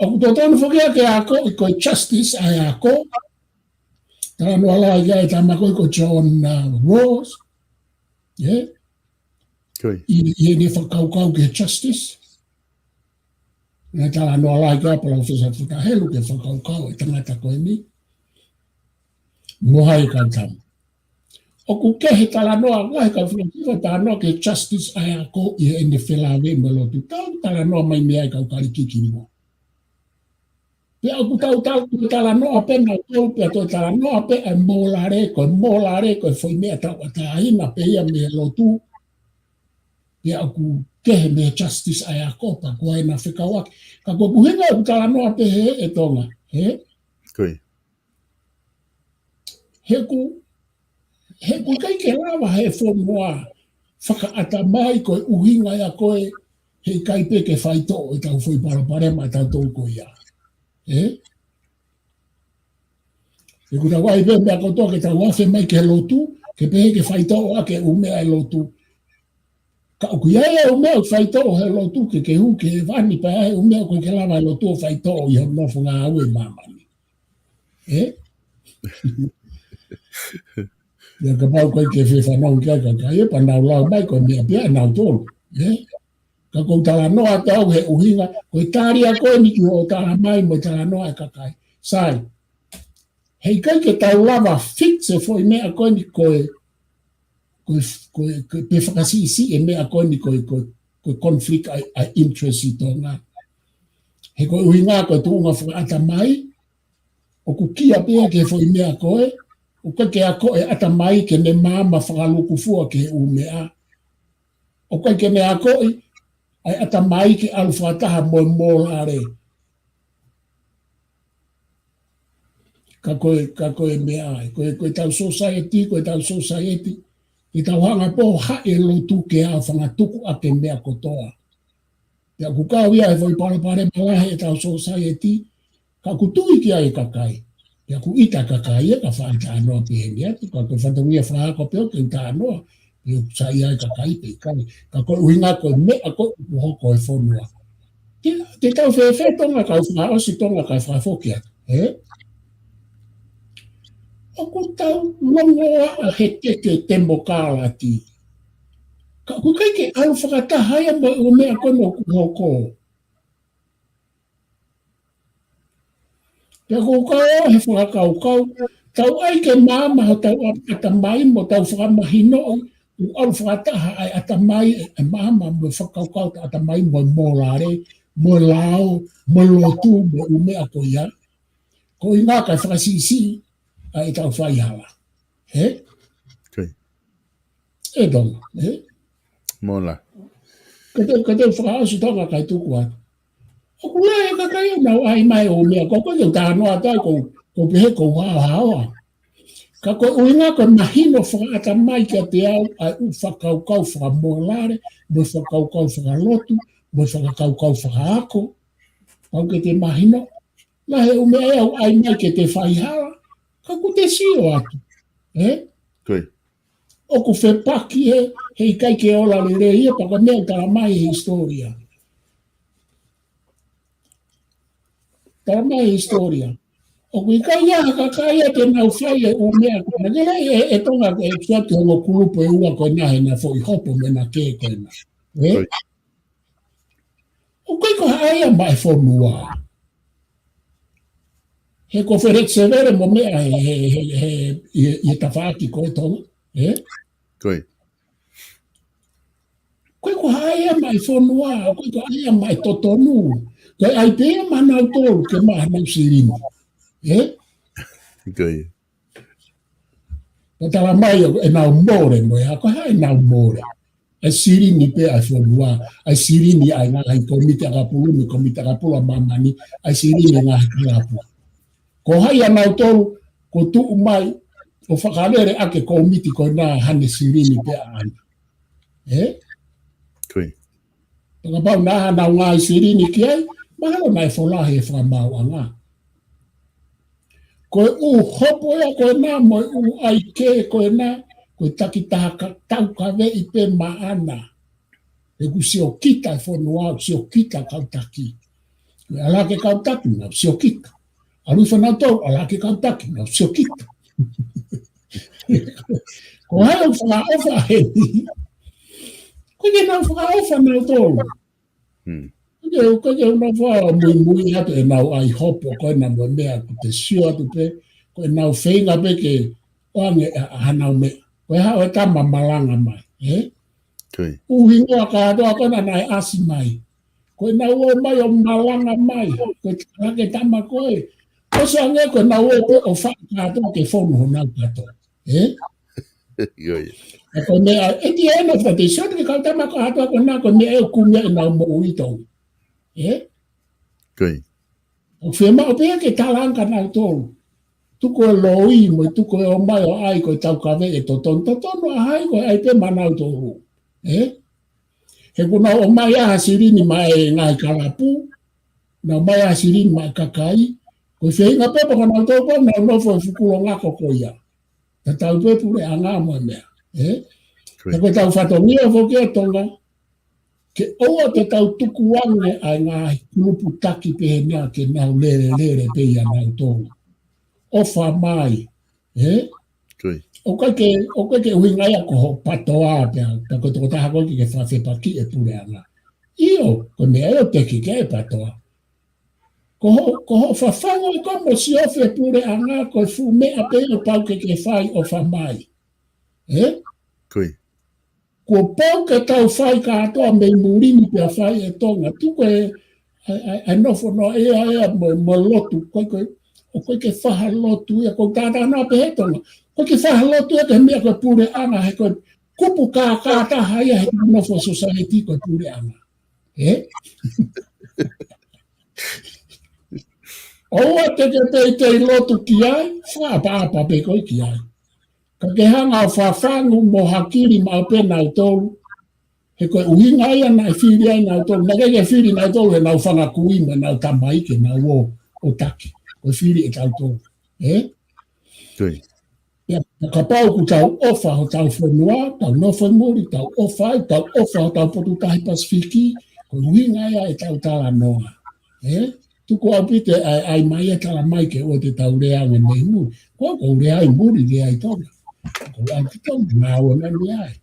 Aku totonu whakia ke ako, i koe justice ai ako, tala noa lai kia e tama koe ko John Rawls, i ne whakaukau ke justice, tala noa lai kia PALOFESA whakahelu ke whakaukau e tangata koe ni, mohai kantamu. O ku kehe tala noa, ngahe ka whika tala noa ke justice ai ako i ene whelawe me lotu. Tala noa mai mea i kau karikiki mo. Pea o ku tau tala noa pe na tau pea toi tala noa pe ai mōlare koe whai mea tau atahina pe ia me lotu. Pea o ku kehe me justice ai ako pa kua ina whikawaki. Ka kua kuhinga o ku tala noa pe he e tonga. He ku kai ke lawa he whonua whakaata mai koe uhinga ia koe he kai pe ke whaito e tau whui parapare mai tau tau koe ia. He ku tau ai pe mea kotoa ke tau wafe mai ke lotu, ke pehe ke whaito a ke umea e lotu. Ka uku ia umea o whaito he lotu ke hu ke vani pa ai umea koe ke lawa e lotu o whaito i hau nofu ngā aue mamani. Ia ka pau koe ke whewhanau kia ka kai e pa nau lau mai koe mea pia nau tōru. Ka kou tala noa te au he uhinga, koe tāria koe niki o tala mai mo tala noa e ka kai. Sai, hei kai ke tau lava fix e foi mea koe ni koe pe whakasisi e mea koe ni koe conflict ai interest i tōnga. He koe uhinga koe tūnga whakaata mai, o ku kia pia ke foi mea koe, o ka ke ako e ata mai ke ne mama whakaluku fua ke umea. O ka ke ne ako ai ata mai ke alwhataha mo mōlare. Ka koe mea ai. Koe tau society, i tau hanga po hae lotu ke a whangatuku a ke mea kotoa. Pea ku kau ia e voi parapare malahe e tau society, ka kutui ki ai kakai. Pea ku ita kakai e ka whaita anoa pehenia, ka koe whantangia whaako peo ke uta anoa, Eu sai ai ka kai pe kai. Ka ko uinga ko me ako ho ko e fonua. Te tau fe tonga ka fa o si tonga ka fa fokia. Ako tau longoa a he teke te mokala ti. Ka ku kai ke au whakatahaya mo o mea kono kuhoko. Te kukau he whakakau, tau ai ke māma ho tau atamai mo tau whakamahino o au whakataha ai atamai e māma mo whakakau ta atamai mo mōlare, mo lao, mo lotu, mo umea ko ia. Ko i ngā kai whakasisi ai tau whaihala. He? E donga, he? Mola. Kate whakaasu tonga kai tuku atu. O kula e kakai nau ai mai o mea, ko koe ta noa tau ko pehe ko hawa. Ka koe uinga koe mahino whakaata mai kia te au ai u whakaukau whakamolare, mo whakaukau whakalotu, mo whakaukau whakaako. Au ke te mahino, la he umea au ai mai ke te whaihala, ka ku te sio atu. Koe. O ku whepaki he kai ke ola le reia, paka mea tala mai he historia. Tama historia. O kui kaya kakaya te nau whai e umea kona. Nera e tonga e tuatu hongo kulupo e ua koe nahe na fo i hopo me na ke koe na. O kui ko haia mai fonua. He ko wheret severe mo mea he tawhaki koe tonga. Koe. Koe ko haia mai fonua. Koe ko haia mai totonu. Koe ai pēa manau tolu ke maha nau sirimi. Koe. Tala mai e nau more mo e hako hai nau more. Ai sirimi pe ai fonua. Ai sirimi ai ngā hai komite agapulu mi komite agapulu a mamani. Ai sirimi ngā hai karapu. Ko hai anau tolu ko tuu mai o whakalere ake komiti ko nā hane sirimi pe a ana. Koe. Taka pau nā hanau ngā sirimi ki ai. Mahalo nai wholahi e whamau a ngā. Koe u hopo ea koe nā mo u ai ke koe nā. Koe takitaha ka tau ka vei pe maana. E ku sio kita e whanua, sio kita kautaki. Koe alake kautaki ngā sio kita. Alui whanau tau alake kautaki ngā sio kita. Ko hai o whakaofa he ni. Koe ke nau whakaofa nau tau. Koe ke nau wha mui atu e nau ai hopo koe na mo mea ku te sio atu pe. Koe nau whainga pe ke oange hanau mea. Koe hao e tama malanga mai. Uhi ngoa ka adoa koe na nai asi mai. Koe nau o mai o malanga mai. Koe take tama koe. Koe se ange koe nau o pe o wha ka adoa ke whonu ho nau kato. Koe mea, e ti eno whate sot ke kau tama ka adoa koe nā koe mea e kumea e nau mo uitou. Koe. O whima o pia ke talanka nau tolu. Tuko e loi mo, tuko e o mai o ai koe tau kawe e toton. Totono a hai koe ai pe manau tolu. He kuna o mai aha sirini mai ngai karapu. Na mai aha sirini mai kakai. Koe whenga pepa ka nau tolu na nofo e fukulo ngako koia. Ta tau pepu le anga mo mea. He koe tau whatongia whokia tonga. Ke oa te tau tuku wange ai ngā kulupu taki pehe mea ke nau lere pe ia nau tonga. Ofa mai. O kai ke hui ngai ako ho patoa pia. Ta koe toko taha koe ke whawhepa ki e pure anga. Io, koe mea eo teki ke e patoa. Ko ho whawhango i komo si ofe pure anga koe fu mea pe o pau ke whai ofa mai. Koe. Ko pau ke tau whai ka atoa me murini pia whai e tonga. Tuko e nofo no ea mo lotu. O koe ke whaha lotu ia. Ko tātā nā pe he tonga. Ko ke whaha lotu ia ke mea koe pure anga. He koe kupu kā taha ia he nofo society koe pure anga. Oa te lotu ki ai. Whaapa pe koe ki ai. Ka ke hanga o whawhangu mo hakiri mau pena au tolu. He koe uhinga ia nai whiri ai nau tolu. Nā keke whiri nau tolu e nau whanga kuima, nau tamaike, nau o taki. Koe whiri e tau tolu. Ka pau ku tau ofa ho tau whenua, tau nofa muri, tau ofa ho tau potutahi Pasifiki, ko winga ia e tau tala noa. Tuku au pite ai mai e tala mai ke o te tau rea nge nei muri. Ko rea ai muri rea ai tonga. Ko au ki tonga ngā wana ni ai.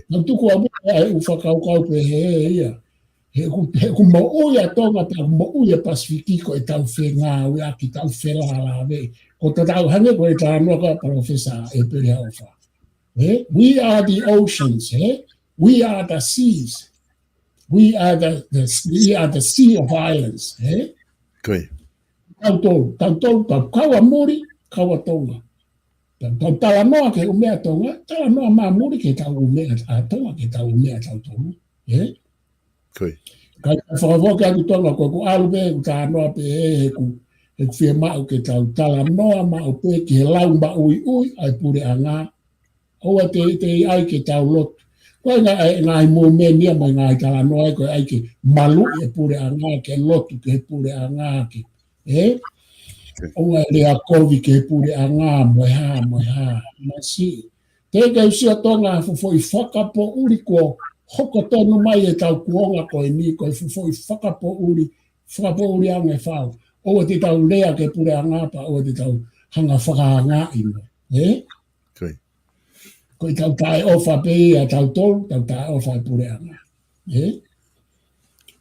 Nau tuku au pite ai ufakau pe ia. He ku mo uia tonga ta mo uia Pasifiki ko e tau whenga ua ki tau whela la vei. Ko te tau hange ko e tā noa ka PALOFESA e pere hauwha. We are the oceans. We are the seas. We are the sea of islands. Tau kawa muri, kawa tonga. Tau tala noa ke umea tonga, tala noa maa muri ke tau umea a tonga ke tau umea tau tonga. Kai whakawaka aku tonga ko ku alu pe ku tā noa pe he ku whia mau ke tau tala noa mau pe ki he lau ma ui ai pure a ngā. Oa te ai ke tau lotu. Koe ngai mō menia mai ngai tala noa koe ai ke malu e pure a ngā ke lotu ke pure a ngā ke. Oa lea kovi ke pure a ngā moi ha. Masi. Te kei sia tonga fufo i whakapo uri ko hoko tonu mai e tau kuonga koe ni koe fufo i whakapo uri ange whau. Oa te tau lea ke pure a ngā pa oa te tau hanga whakahanga ino. Koe tau tae ofa pe ia tau tolu, tau tae ofa e pure anga.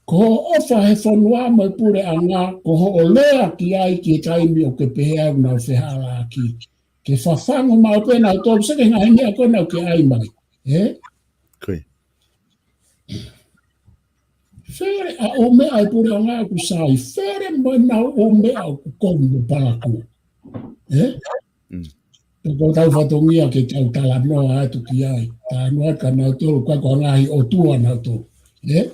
Ko ofa he whanua mai pure anga, ko ho o lea ki ai ki e taimi o ke pehea unau whehala ki. Ke whawhango mau pena o tolu, seke ngai mea koe nau ke ai mai. Where a o mea e pure anga ku sai, where mai nau o mea o ku kongo palaku. Ko tau whatongia ke tau tala noa atu ki ai. Tā noa ka nau tolu, kwa kwa ngahi o tua nau tolu. E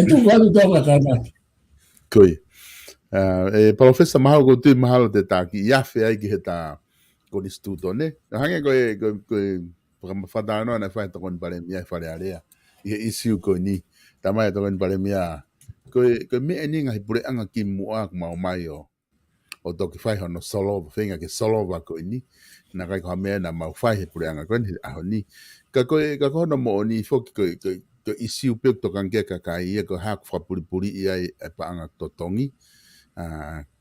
tu wadu tonga ka nati. Koe. PALOFESA mahalo ko tui mahalo te tā ki iafe ai ki he tā konistuto ne. Hange koe whakamawhata anoa na whae tokoni pare mia e whare area. I he isiu koe ni. Tā mai tokoni pare mia. Koe mea ni ngahi pure anga ki mua kumau mai o toki whai hono solo, whenga ke solo wako ini, na kai koha mea na mau whai he pure anga koe aho ni. Ka kohono mo o ni whoki koe isiu pek to kange ka kai ia ko haku whapuripuri ia e pa anga totongi.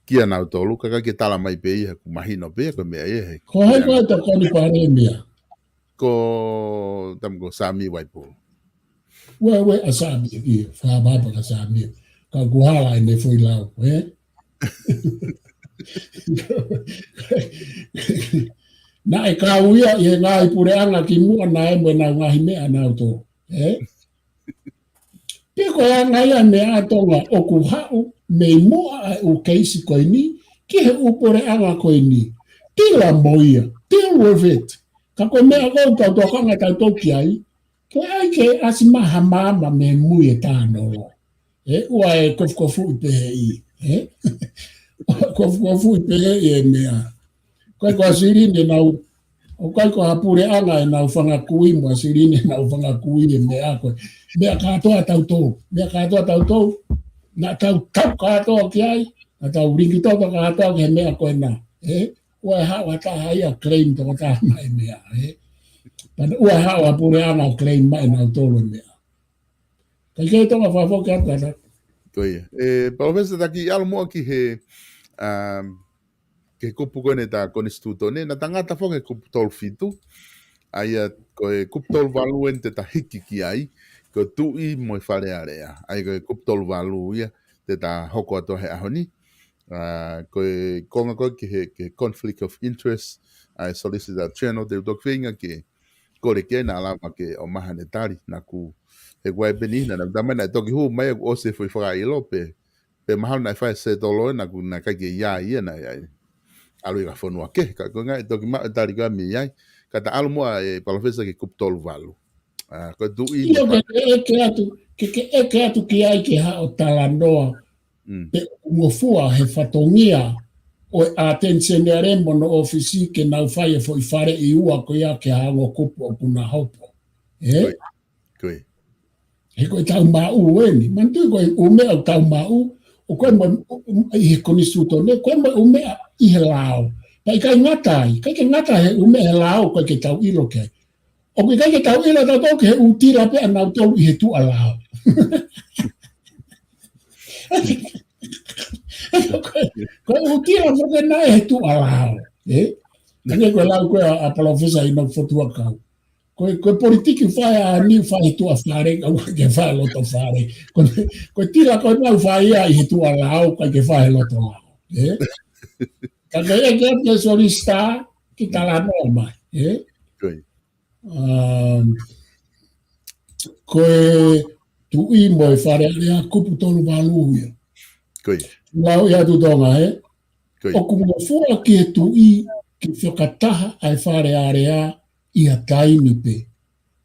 Kia nau tolu, ka kai ke tala mai pe ia ku mahino pe koe mea ia he. Ko hai koe to koni pare mea? Ko tam ko Sami Waipo. Ue a Sami, ia, whababa ka Sami. Ka kuhala i ne fui lau, na e kauia i he ngai pure anga ki mua na e mwe na ngahi mea nau tō. Piko ya ngai a mea tonga o ku hau me mua ai u keisi koe ni, ki he upore anga koe ni. Tila moia, deal with it. Ka koe mea kou tau tokanga tau toki ai, ke ai ke asi maha mama me mui e tāno. Ua e kofu i pehe i. Kofu i pehe i e mea. Koe koa sirine nau, o koe koa hapure anga e nau whanga kui mua sirine nau whanga kui e mea koe. Mea katoa tau tau, na tau katoa ki ai, na tau ringi toto katoa ki he mea koe na. Ua e hawa taha ia claim toko taha mai mea. Ua e hawa pure anga claim mai nau tolo mea. Kai kei tonga whafoki atu kata. Koe. PALOFESA taki alo mua ki he ke kupu koe ne tā konistuto ne, na tangata whoke kupu tolu fitu, aia koe kupu tolu valuen te tā hiki ki ai, koe tui moi whare area, ai koe kupu tolu valu ia, te tā hoko ato he ahoni, koe konga koe ki he conflict of interest, ai solicitor general te utok whinga ke kore ke na alama ke o mahane tari, na ku he guai beni, na damai na toki hu mai o se fui whaka ilo pe mahal na whae se tolo na ku na kai ke ia ia na ia. Alu i ka whanua ke, ka koe toki maa tari ka mi iai, ka ta alu mua e PALOFESA ke kupu tolu valu. Koe tu i... Io ke eke atu ki ai ke hao tala noa, pe umofua he whatongia o a tensione rembo no ofisi ke nau whaia fo i whare i ua ko ia ke hango kupu o puna hopo. Koe. He koe tau mau eni, mantu koe ume au tau mau, o koe mo I he konisu tone, koe mo umea I he lao. Kai kai ngatai, kai ke ngata he umea he lao koe ke tau ilo ke. O kai ke tau ilo tau ke he utira pe anau tolu I he tu alao. Koe utira whake nai he tu alao. Ane koe lau koe a PALOFESA I nau fotua kau. Koe politiki whae a ni whae tu a whare, kau ke whae loto whare. Koe tira koe nau whae ia I he tu alao, kai ke whae loto lao. Kaka eke ake solista ki tala noa mai. Koe tu I mo e whare area kupu tolu waluia. Lau ia tu tonga o kunga fua ki e tu I ki whakataha ai whare area I a taimi pe.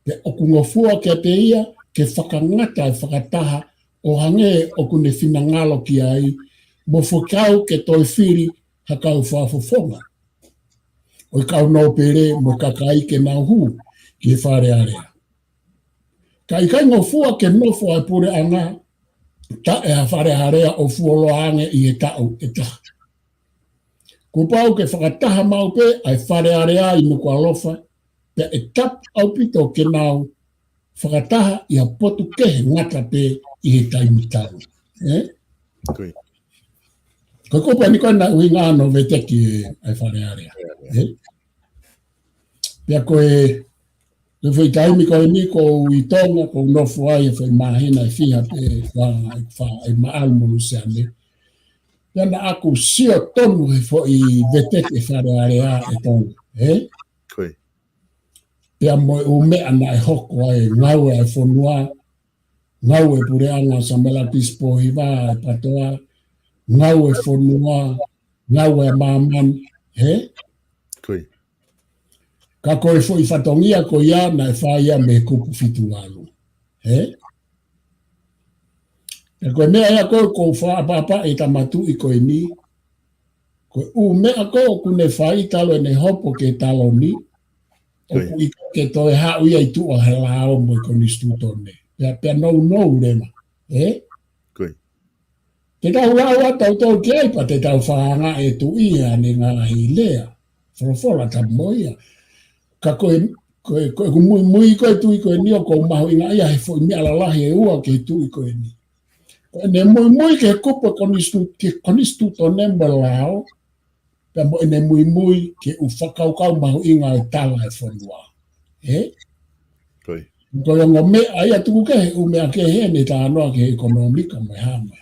Pe o kunga fua ki a te ia ke whakangata ai whakataha o hange o kune whinangalo ki ai mo whakau ke toi whiri hakau whafofonga. O I kau nau pere mo kakai ke nau hu ki e whare area. Ka I kai ngofua ke nofo ai pure anga ta e a whare area o fuoloange I e tau e taha. Kupau ke whakataha mau pe ai whare area I nuku alofa pe e tap au pito ke nau whakataha I a potu kehe ngata pe I he taimi tau. Ko kupa ni koe na uinga no vete ki ai whare area. Pea koe le foi taimi koe ni ko I tonga ko nofu ai e whai mahena I fiha pe wha maal monu se ane. Pea na aku sio tonu he fo I vete ke whare area e tonga. Pea mo umea na e hoko ai ngau e fonua, ngau e pureanga samela pispo hiva e patoa, ngau e fonua, ngau e maman, Ka koe fo I whatongia ko ia na e whaia me kupu fitu alu. E koe mea ia koe ko whaapapa e tamatu I koe ni, koe mea koe kune whai talo e ne hopo ke talo ni, o ku I ke toi hau ia I tu o he lao mo I koni stutone. Pea nou rema. Te tau lau atau tau ke aipa te tau whaanga e tu ia ni ngā hi lea. Wholofola ta moia. Ka koe mui koe tu I koe ni o kou mahu inga ia he fo I mea lalahi e ua ke tu I koe ni. Koe ne mui ke kupa koni stutone mo lao, pea mo ene mui ke u whakaukau mahu inga e tala e whanua. Koe ongo me aia tuku ke u mea ke he ne ta anoa ke ekonomika mai hama.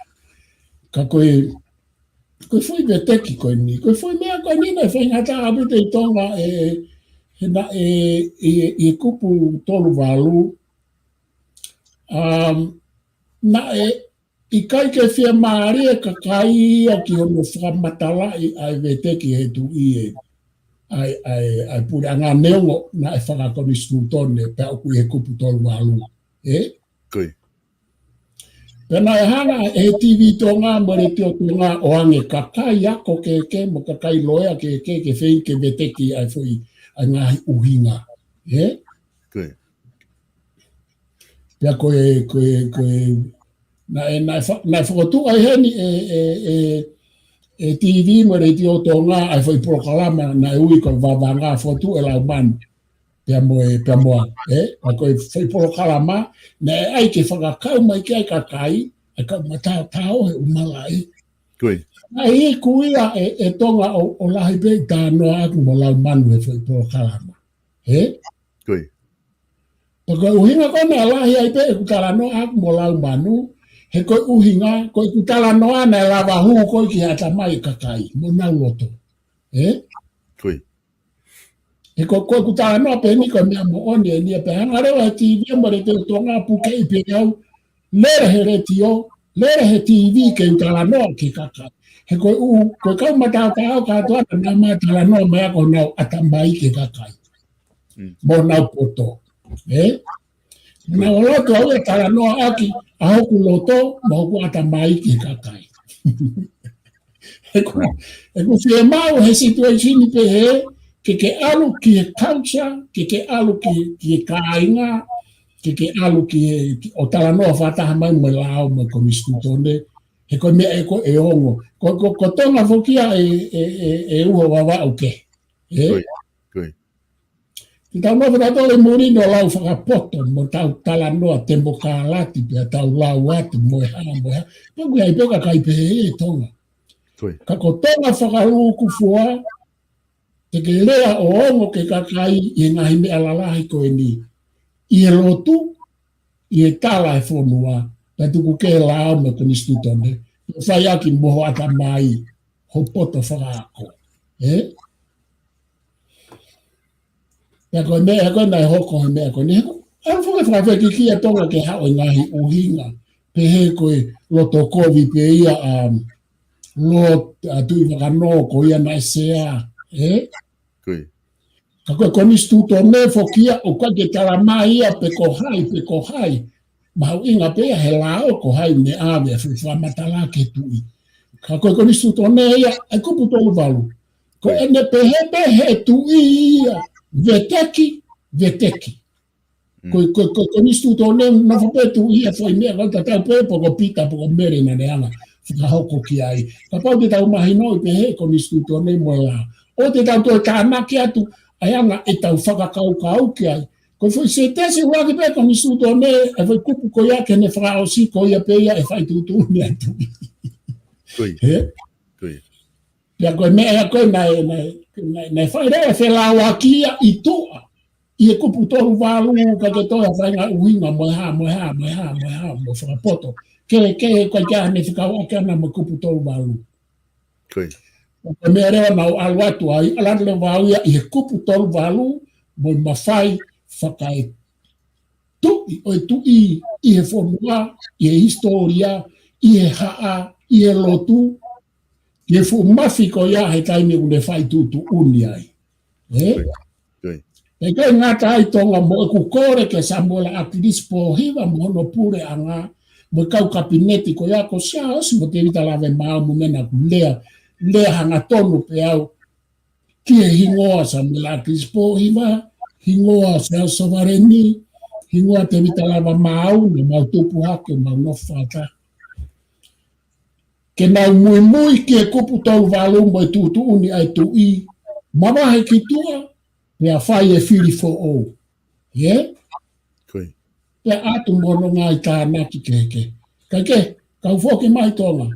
Ka koe foi veteki koe ni. Koe foi mea koe ni ne whaingata apite I tonga e kupu tolu walu. Na I kai ke whia maari e kakai o ki hono whakamatala ai veteki he tu I ai pure anga neongo na e whakakoni stutone pe oku he kupu tolu walu. Pena e hanga e TV tonga mare teo tonga o ange kakai ako ke mo kakai loea ke whein ke veteki ai foi ai ngahi uhinga. Pea koe na whakotu ai heni e TV mare teo tonga ai foi prokalama na e ui ko vavanga fotu e lau manu. Pea moa, a koe whai prokalama na e ai ke whakakau mai ke ai kakai, ai kau matao he umalai. Ai e kuia e tonga o lahi pe ta noa aku mo lau manu e whai prokalama. Koe uhinga koe mea lahi ai pe e kutala noa aku mo lau manu, he koe uhinga, koe kutala noa na e lava huu koe ki hata mai kakai, mo nau loto. E koe kutala noa pe ni koe mea mo oni e nia pe hanga rewa he TV mo re te tonga puke I pe au, lere he retio, lere he TV ke utala noa ki kakai. He koe kau matao katoa na matala noa mea ko nau atambai ke kakai. Mo nau poto. Na o loto au e tala noa aki, a hoku loto, ma hoku atambai ke kakai. E ku fie mau he situation pe he, ke alu ki he culture, ke alu ki he kāinga, ke alu ki o tala noa whataha mai mo lao mo koni stutone, He koe mea e ongo. Ko tonga fokia e uho wawa au ke. Koe. Tau nofu na tole murino lau whakapoto mo tau tala noa tembo ka lati pia tau lau atu moe ha. Pagu ai peka kai pehe tonga. Ka ko tonga whakaluku fua te ke lea o ongo ke kakai i ngahi mea lalahi koe ni. I e lotu, i e tala e whonua, ta tuku ke lao me koni stutone. Whai aki moho ata mai, ho poto whakaako. Ia koe mea koe nai hoko he mea koe ni. An whakawhaki kia tonga ke hao ngahi uhinga. Pehe koe loto kovi pe ia lot tui whakano ko ia nai sea. Ka koe koni stutone fokia o ka ke talama ia pe ko hai. Mau inga pea he lao ko hai me ave a matala ke tui. Ka koe koni stutone ia e kupu tolu valu. Ko ene pehe tui ia. Veteki. Ko nistu tone na fapetu ia foi mea ka tau pepo ko pita po mere na neanga. Fika hoko ki ai. Ka pau te tau mahino i pehe ko nistu tone mo la. O te tau toi ka anaki atu ai anga e tau whakakau ki ai. Ko foi se tese waki pe ko nistu tone e foi kupu ko ia ke ne whakao si ko ia pe ia e whai tutu ni atu. Pia koe mea koe nai whai rea whelao akia i tua. I e kupu toru walu ka te toa whainga uhinga mo whakapoto. Ke koe kia ne whikau ake ana mo kupu toru walu. Koe mea rea nau alu atu ai, aladele wau ia i e kupu toru walu mo mawhai whakai tui, oi tui i he whonua, i he historia, i he haa, i he lotu, i he fumafi ko ia he taimi une whai tutu uni ai. E kai ngata ai tonga mo e kukore ke sambola akidispo hiva mo no pure anga mo kau kabineti ko ia ko siaos mo te vita lave mau mo mena ku lea hanga tonu pe au ki e hingoa sambola akidispo hiva hingoa sa sovareni hingoa te vita lava mau no mau tupu hake mau no fata ke nau mui ki e kupu tau valu mo e tutu uni ai tu i mawahe ki tua pea whai e whiri fo o. Pea atu mono ngai tāna ki keke. Kai ke, kau whoki mai tonga.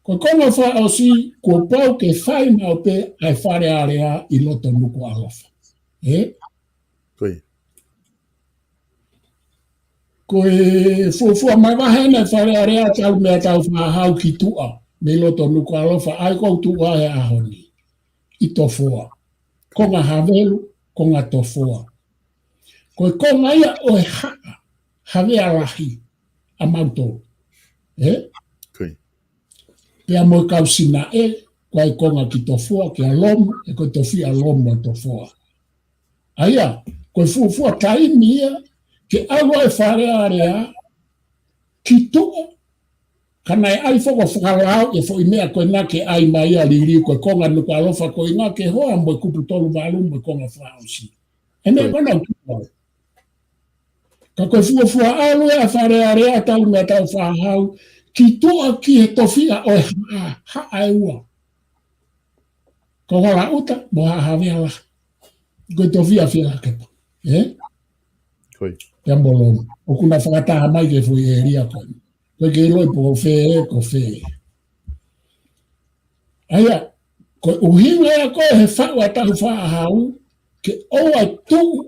Ko konga wha o si, ko pau ke whai mau pe ai whare area i loto nuku alofa. Ko e fufua mai wahene whare area tau mea tau whahau ki tua. Me loto nuku alofa, ai kou tua e ahoni. I tofua. Konga havelu, konga tofua. Koe konga ia o e haa, hawe alahi, a mauto. Pea mo kau sina koe konga ki tofua, ki alomu, e koe tofi alomu a tofua. Aia, koe fufua taimi ia, ke awa e whare area, ki tua, kana e ai whako whakarau, e fo imea koe nga ke ai mai a liri, koe konga nuku alofa, koe nga ke hoa mo e kupu tolu walu, mo e konga whaausi. E mea kona utua. Ka koe fuafua alu e a whare area tau mea tau whahau, ki tua ki he tofia o e haa e ua. Ka wala uta, mo hawe ala. Koe tofia whia kepa. Pea mbolomu. O kuna whakataha mai ke fui e ria koe. Koe ke loi po ko whee. Aia, koe uhinga ea koe he whau a tau whahau, ke oa tu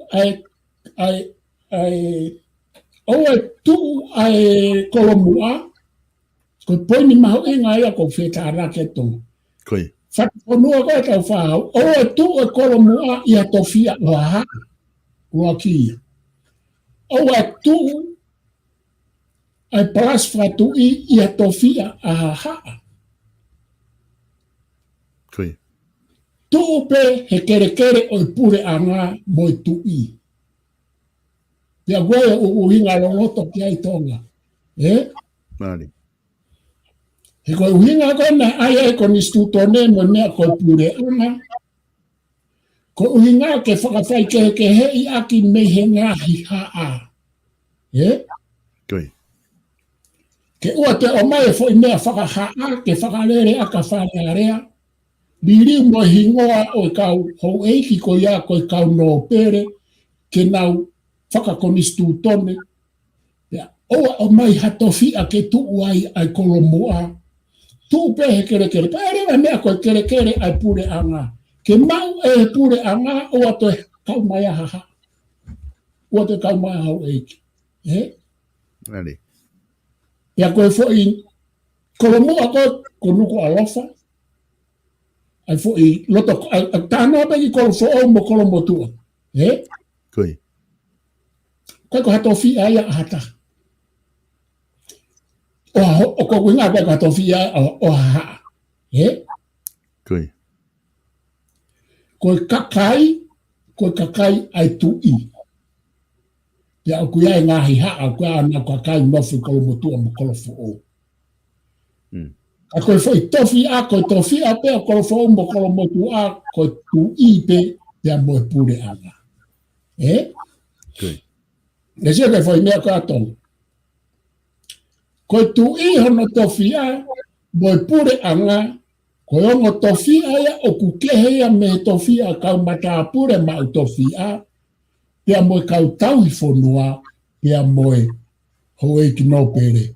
oa tu ai kolomua, koe poini mahu inga ia ko wheta rake tonga. Whakonua koe tau whahau, oa tu ai kolomua ia tofia ua kia. Oa tu ai plus whatu ia tofia a haa. Tu pe he kere o pure anga mo tu i. Pea goe o hinga loloto ki ai tonga. Mari. He koe uhinga koe na ai ko ni stutone mo mea koe pure anga. Ko uhinga ke whakawhai ke hei aki me he ngahi haa. ke ua te o mai fo i mea whakahaa ke whakarere a ka wharearea liri mo hingoa o kau hou eiki ko ia ko kau no pere ke nau whakakonistu tone o mai hatofi a ke tu uai ai kolomoa tu pehe kere kere pere mea ko kere kere ai pure anga ke mau e pure anga o ato kau mai haha o te kau mai hou eiki Ali. ya ko fo i kolomoa ko nuku alofa ai fo i loto tano ba i kolo fo o mo kolomo tua Koi. Ko hatofi ai a hata o ko winga ko hatofi ai o ha Koi. Ko kakai ai tu i ya ku ia ngahi ha ku ana kakai mo fu kolomo tua mo kolo fo o a ko foi tofi a ko tofi a pe ko fo mo kolomo tua ko tu i pe ya mo pure ana Koi. le se que foi mea ka ton ko tu i hono tofi a mo pure ana ko ongo tofi a o ku kehe ya me tofi a ka mata pure ma tofi a pea moe kau tau i whanua, pea moe hoe ki no pere.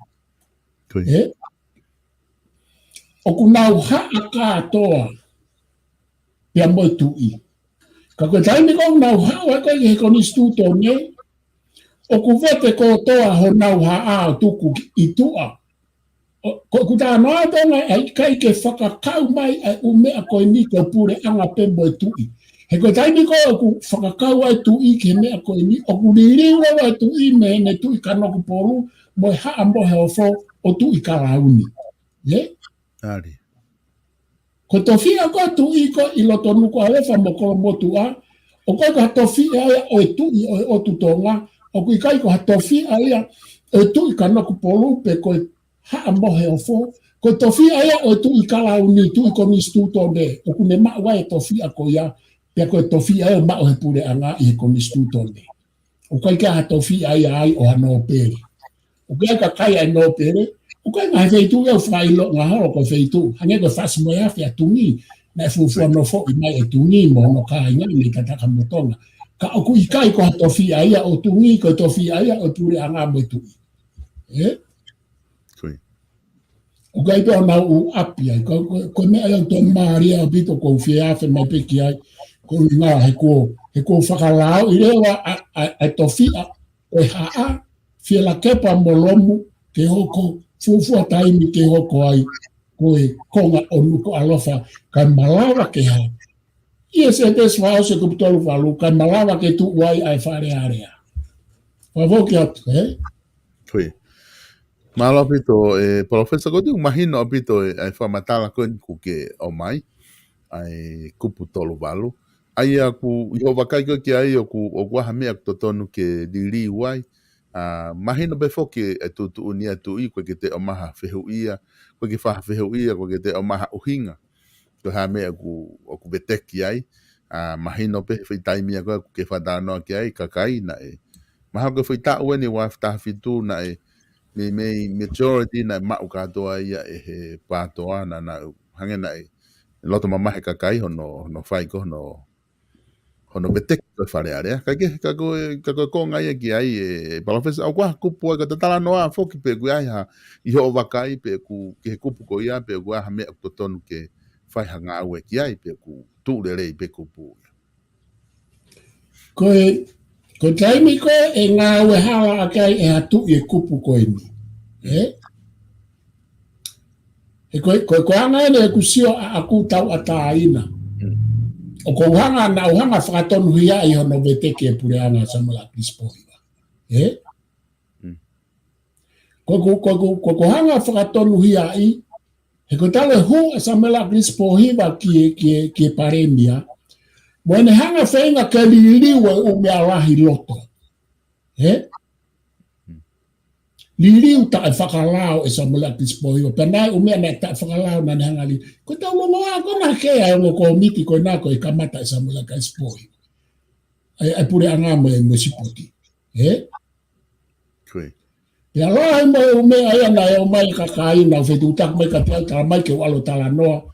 O ku nau haa kātoa, pea moe tu i. Ka koe taimi kong nau haa wai koe he koni stuto ne, o ku vete ko toa ho nau haa o tuku i tua. Ko ku tā noa tonga ai kai ke whakakau mai ai umea koe ni ko pure anga pe moe tu i. He koe taimi ko o ku whakakau ai tu i ke mea koe ni, o ku ririura ai tu i me ne tu i kanoku poru, moe haa mohe o fo o tu i karauni. Ali. Ko tofia ko tu i ko i loto nuku a lefa mo kolo motu a, o koe ka tofia ia o e tu i o tu tonga, o ku i kai ko ha tofia ia o e tu i kanoku poru pe koe haa mohe o fo, ko tofia ia o e tu i karauni, tu i koni stuto ne, o ku ne maa wai tofia ko ia, pia koe tofia ia maa o he pure anga i he koni stuto ne. O kai ka ha tofia ia ai o ha no pere. O kai ka kai ai no pere, o kai ngā feitu ia whailo ngā horo ko feitu. Hange ko whasi mo ia whia tungi, na fuafua no fo i mai e tungi mo no ka inga ni kataka motonga. Ka o ku i kai ko ha tofia ia o tungi, ko tofia ia o pure anga mo i tungi. O kai pe o nau u api ai, ko mea iau tō maaria o pito ko whiawhi mai peki ai, ko i ngā he ko whakalao i rewa a tofia o i haa, whia la kepa mo lomu ke hoko fuafua taimi ke hoko ai, ko e konga o nuko alofa, kai malawa ke ha. Ia se te swao se kupitolu walu, kai malawa ke tu uai ai whare area. Wavoki atu, Koi. Malo pito palofesa ko tu mahino pito ai whamatala ko ku ke o mai ai kupu tolu walu. Ai aku i wakai ko ki ai o ku ha mea to tonu ke dili wai. Mahino be foke e tu unia tu i ko ke te o maha fehu ia, ko ke fa fehu ia ko ke te o maha uhinga. Ko ha mea ku o ku beteki ai. Mahino pe fe taimi ko ke fa dano ki ai kakai na e. Maha ko fe ta weni wa ta fitu na e me majority na mau katoa ia e he patoa na hange na e loto mama he kakai hono fai ko hono betek ko fare area ka ko konga ia ki ai e palofesa au kwa kupu ka tatala noa foki pe ku ai ha I ho wakai pe ku ke kupu ko ia pe ku ha me to tonu ke fai hanga au ki ai pe ku tu le pe kupu ko taimi ko e ngā ue hala akai e hatu I e kupu ko e ni. Ko hanga ene e kusio a aku tau ata aina. O ko hanga na uhanga whakatonu hia I hono veteke e pure anga samala krispohiwa. Ko hanga whakatonu hia I, he ko tale hu a samala krispohiwa ki paremia, mo ne hanga whainga ke liliwe o mea rahi loto. Liliu ta e whakalao e samala krispohiwa, penai o mea ne ta e whakalao na ne hanga li. Ko tau longo a kona kea e ko miti ko nako e kamata e samala krispohiwa. Ai pure anga mo e mo sipoti. Pea lai mai o mea ia na e o mai kakaina o whetu tak mai ka pia tala mai ke walo tala noa.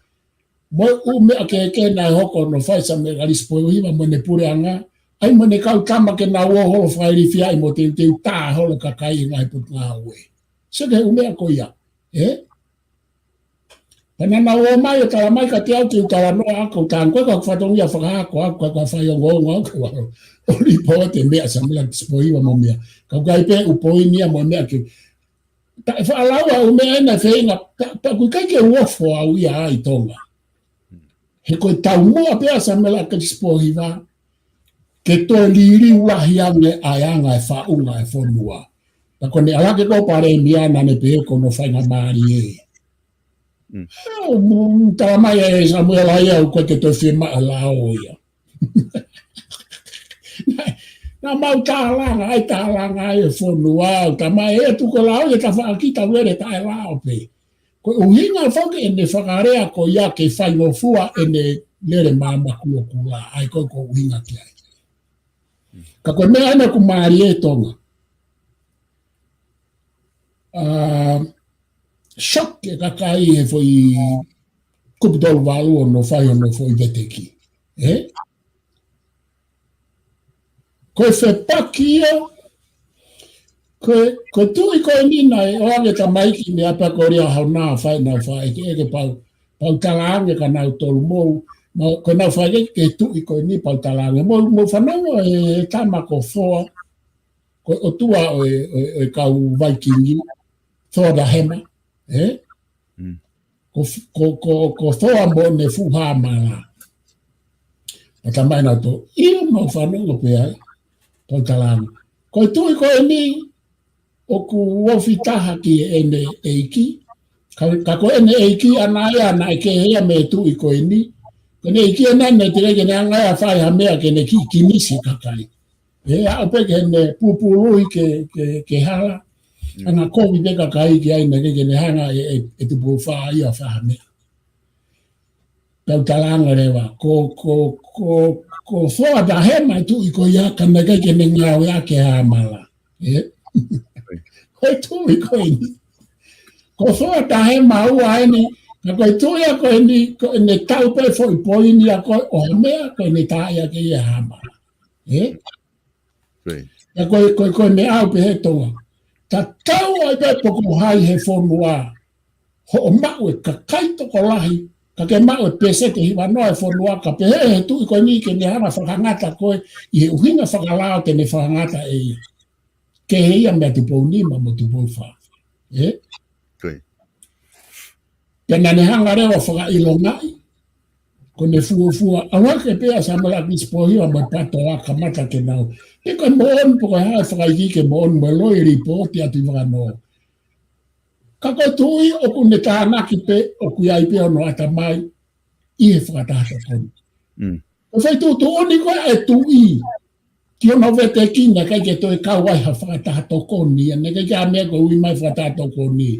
Moi o mea ke na e hoko no whai sa me garis po hiwa mo ne pure anga. Ai mo ne kau tama ke na ua holo whai ri fia i mo te tā holo kakaina ngai put ngā ue. Se ke o mea ko ia. Pana na o mai o tala mai ka te au te tala noa ako tāng koe ka whatongia whakahako ako ka whai o ngongo ako waro. O li po te mea sa mea po hiwa mo mea. Kau kai pe upoinia mo mea ke ta whaalaua o mea ena whainga, ta kui kai ke uofo au ia ai tonga. He koe tau mua pea sa mela ka tispohiwa, ke to liri ulahi ange ai anga e whaunga e whonua. Ta kone alake ko pare miana ne pe ko no whainga maari e. Ta mai e sa mela ia u koe ke to whima a lao ia. Na mau tālanga, ai tālanga e whonua, ta mai e tuko lao e ta whaakita were ta e lao pe. Ko uhinga whake e ne whakarea ko ia ke whaingofua e ne lere māma kua kula, ai ko uhinga ki ai. Ka koe mea ena ku maari e tonga. Shock e kakai e foi kupitolu walu o no whai o no foi veteki. Koe whepaki ia, koe tui koe nina e oange ta maiki me apa ko ria hau nā whai nā whai ke eke pau talaange ka nau tolu mou, koe nau whai ke tui koe ni pau talaange mou whanongo e tama ko whoa, koe o tua o e kau Vikingi, thoa da hema, ko thoa mo ne fuha mala. Ata mai nau to, ia mau whanongo pe ai, pau talaange. Koe tui koe ni, o ku wofitaha ki ene eiki. Ka koe ene eiki ana e ke hea me tui koe ni. Kone eiki ene te rege ne angai a whai ha mea ke ne ki nisi kakai. A ope ke ne pupului ke hala. Anga kovi te kakai ki ai ne rege ne hanga e tupu wha ia wha mea. Tau talanga rewa. Ko whoa da hema tui koe ia ka ne rege ne ngau ia ke ha mala. Koe tui koe ni. Ko whoa ta he maua ene, ka koe tui a koe ni, ne tau pe fo i poi ni a koe o mea, koe ne ta ia ke ia hama. Ka koe me au pe he tonga. Ta tau ai pe poko hai he whonua, ho o mau e ka kaito ko lahi, ka ke mau e pese te hiwa noa e whonua, ka pe he tui koe ni ke ne hana whakangata koe, i he uhinga whakalao te ne whakangata e ia. Ke he ia mea tupou nima mo tupou wha. Pena ne hanga rewa whaka ilo ngai, ko ne fuafua, awake pea sa mala kispohiwa mo pato a kamata ke nau. E koe moon po koe hae whakaiki ke moon mo loi ripoti atu waka no. Ka koe tui o ku ne tānaki pe o ku iai pe ono ata mai, i he whakatata koni. Ko whai tūtu oni koe e tui, ki ono vete kina kai ke toi kawai ha whakatata koni, ne kai kia mea koe ui mai whakatata koni.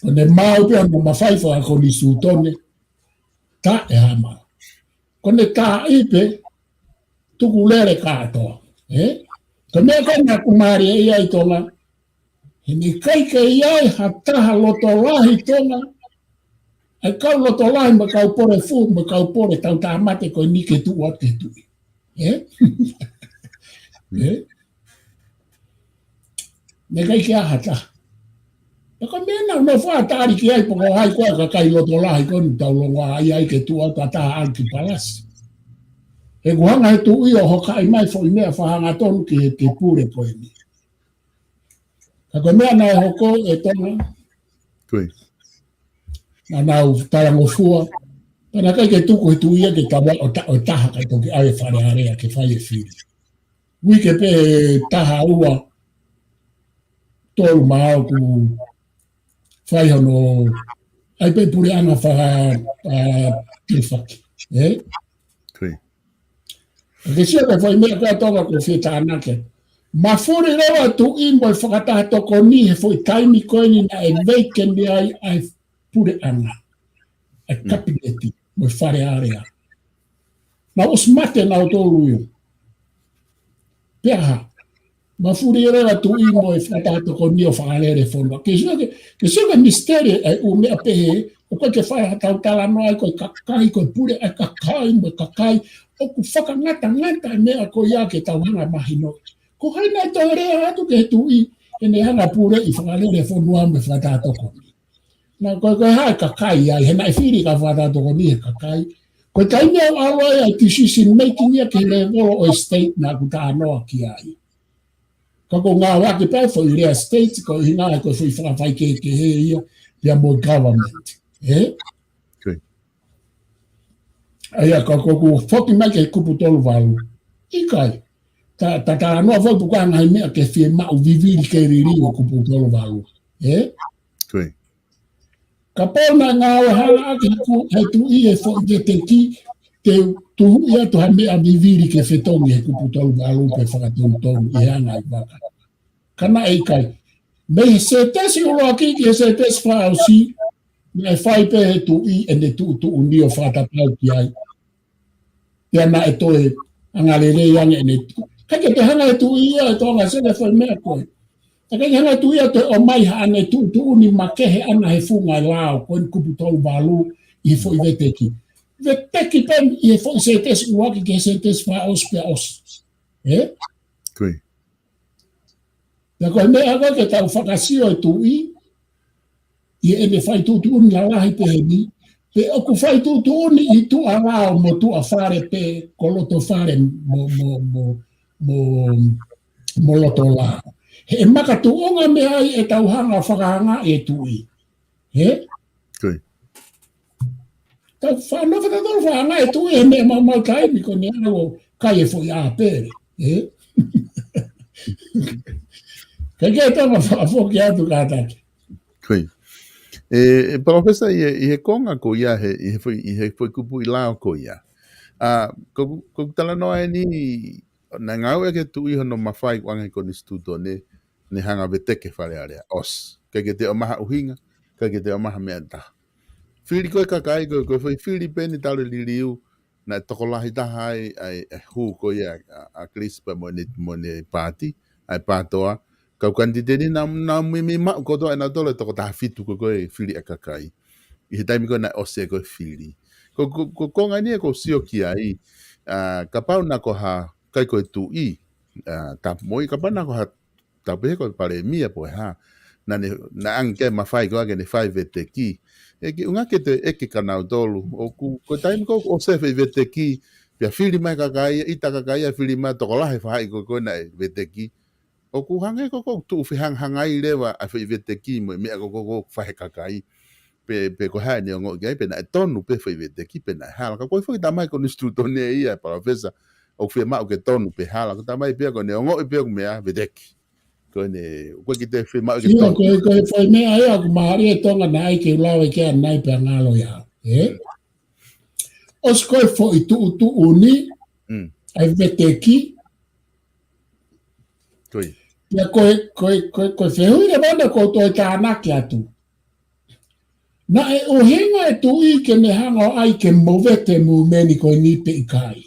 O ne mau pia no mawhaifa a koni sūtone, ta e hama. Ko ne tā ipe, tuku lere kātoa. Ko mea koe ngā kumari e iai tonga, he ni kai ke iai ha taha loto lahi tonga, ai kau loto lahi ma kau pore fu, ma kau pore tau tā mate koe ni ke tu o te tui. Ne kai ke aha taha. Ka mena no fa tari ki ai poko hai koe ka kai loto lahi koni tau longa ai ke tua ta taha anki palasi. E kuhanga he tu i o hoka i mai fo i mea whahanga tonu ki te pure koe ni. Ka koe mea nai hoko e tonga. Na nau tarango fua. Pana kai ke tuku he tu ia ke tawa o taha kai toki ai whare area ke whai e whiri. Wike pe taha ua tolu mao ku whai hono, ai pe pure ana wha te whaki. Ke sia ka whai mea ka tonga ko whi tānake. Ma furi rewa tu i mo i whakataha toko ni he whai taimi koe ni na e veiken ni ai pure ana. Ai kapineti mo i whare area. Na os mate na o tōru iu. Peaha. Mafuri era tu i mo e fratato con mio fare fondo. Che sono misteri e un mea pe o quel che fai a tala no ko kakai ko pure e kakai o ku faka ngata mea ko ya ke tau hanga mahino. Ko hai na to re atu ke tu i e ne hanga pure i fare fondo am fratato con. Na ko hai kakai ai he na firi ka fratato con ni kakai. Ko tai ne alo ai decision making ya ke le o state na ku ta no ki ai. Ka ko ngā wake pai fo i rea state ko i ngā ko fui whakawhai ke he ia pia mo government. Okay. Aia ka ko whoki mai ke kupu tolu walu. I kai. Ta anua fo puka ngai mea ke fie mau viviri ke riri o kupu tolu walu. Okay. Ka pōna ngā wahanga ake he tu i e fo i te ki te tuhu ia tu ha mea viviri ke whetongi he kupu tolu walu pe whakatolu tongi i hanga i waka. Kana e kai. Me se tesi uloa ki se tesi whao si, me whai pe he tu i e ne tu uni o whata pau ki ai. Ia na e toe angarere yang e ne tu. Kake te hanga e tu i e tonga se le whai mea koe. Kake hanga tu i e te o mai ha ane tu uni makehe ana he funga lao koe kupu tolu walu i fo i veteki. Veteki pen i e fo i se tesi uloa ki se tesi whao spea os. Okay. Na koe mea koe ke tau whakasio e tu i ene whai tūtūni la lahi pe he ni, pe oku whai tūtūni i tu a rao mo tu a whare pe koloto whare mo loto la. He maka tu onga me ai e tau hanga whakahanga e tu i. Okay. Tau whanawha tau whakahanga e tu i he mea mau taimi ko ne ango kai e fo i a pere. Kei kei tama whakafoki atu kātaki. Okay. Palofesa i he konga ko ia i he foi kupu i lao ko ia. Ko tala noa e ni na ngau e ke tu i hono mawhai wange ko ni stuto ne hanga veteke whare area os. Ke te o maha uhinga, ke te o maha mea taha. Whiri koe kakai koe foi whiri peni tau liliu na tokolahi taha ai hu ko ia a Crispa mo ne pāti, ai pātoa. Kau kandideni na mimi ma ko to na tole to ta fitu ko fili akakai i he taimi ko na ose ko fili ko ngani ko sio ki ai ka pau na ko ha kai ko tu i ta moi ka pa na ko ha ta pe ko pare mia po ha na anke ma fai ko ne fai vete ki e ki unga ke te e ke kana tolu o ko taimi ko ose vete ki pia fili mai kakai i ta kakai fili mai to ko la he fai ko na vete ki o ku hange ko tu fi hangai lewa a fi vete ki mo me ko fa he kakai pe ko ha ni ngo ge pe na tonu pe fi vete ki pe na hala ko foi ta mai ko ni stuto ne ia palofesa o fi ma o ke tonu pe hala ko ta mai pe ko ne ngo pe ko me a vete ki ko ne ko ki te fi ma o ke tonu ko foi me ai a mari e tonga nai ke lawe ke nai pe ngalo ya os ko foi tu uni ai vete ki Koi. Ya koe whehui re banda ko toi tānaki atu. Na e o hinga e tu i ke ne hanga ai ke movete mu meni koe ni pe i kai.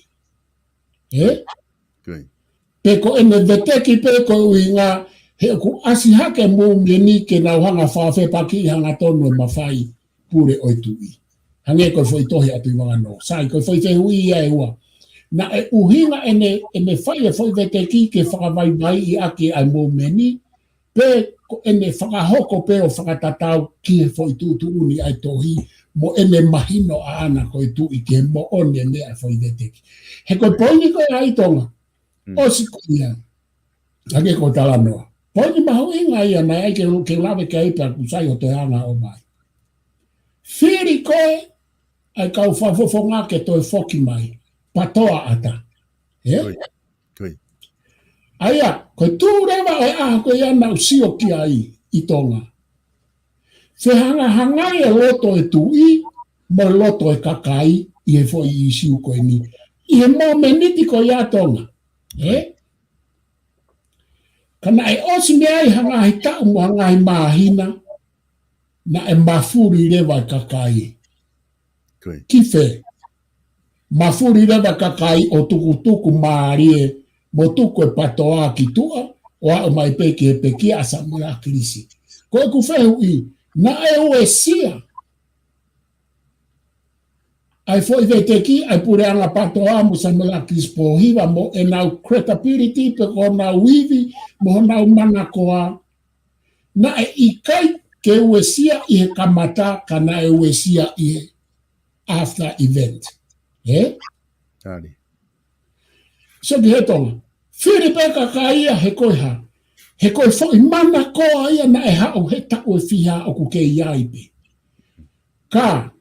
Koi. Pe ko ene veteki pe ko uinga he ku asi hake mu meni ke na hanga whawhe paki hanga tonu e mawhai pure oi tu i. Hange koe foi tohi atu i wanga no. Sai koe foi whehui ia e ua. Na e uhinga ene whai e foi veteki ke whakawai mai i ake ai mō meni, pe ene whakahoko pe o whakatatau ki e foi tūtu uni ai tohi, mo ene mahino a ana koe tu i ke mo oni e mea foi veteki. He koe poini koe ai tonga, o si kuia, ake ko tala noa. Poini mahu inga ia na ai ke lawe ke aipa kusai o te hanga o mai. Whiri koe ai kau whawhowhonga ke toi whoki mai. Patoa ata. Koi. Aia, koe tūrewa e aha koe ana usio ki ai i tonga. Se hangai e loto e tu i, mo loto e kakai i e foi i siu koe ni. I he mō meniti koe ia tonga. Kana e osi me ai hangai tau mo hangai mahina, na e mafuri rewa kakai. Kife. Mafuri rewa kakai o tuku maarie mo tuku e patoa ki tua, o mai peki asa mula krisi. Ko ku fehu I na e sia. Ai foi veteki ai pure anga patoa mo sa mula krisi po hiva mo e nau credibility pe ko na wivi mo na mana koa na e ikai ke sia I kamata kana e sia I after event. Tari. So di hetonga. Firi peka ka ia he koe ha. He koe fo I mana koa ia na e hao he tako e fiha o kuke iai pe. Ka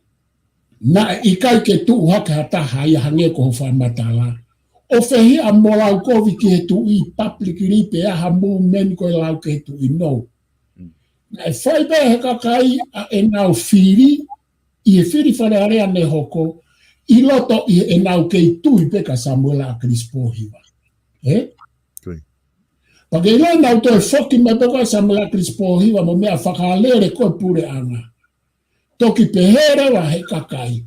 na e ikai ke tu hake hataha ia hange ko wha matala. O fehi a mo lau kovi ki he tu I public ripe aha mo men koe lau ke he tu I no. Na e whai pe he kakai a e nau firi I e firi whare area ne hoko I loto I e nau kei tui peka Samuela a Crispo hiwa. Pake ilo nau to e whoki me peka Samuela a Crispo hiwa mo mea whakalere koe pure anga. Toki pehere wa he kakai.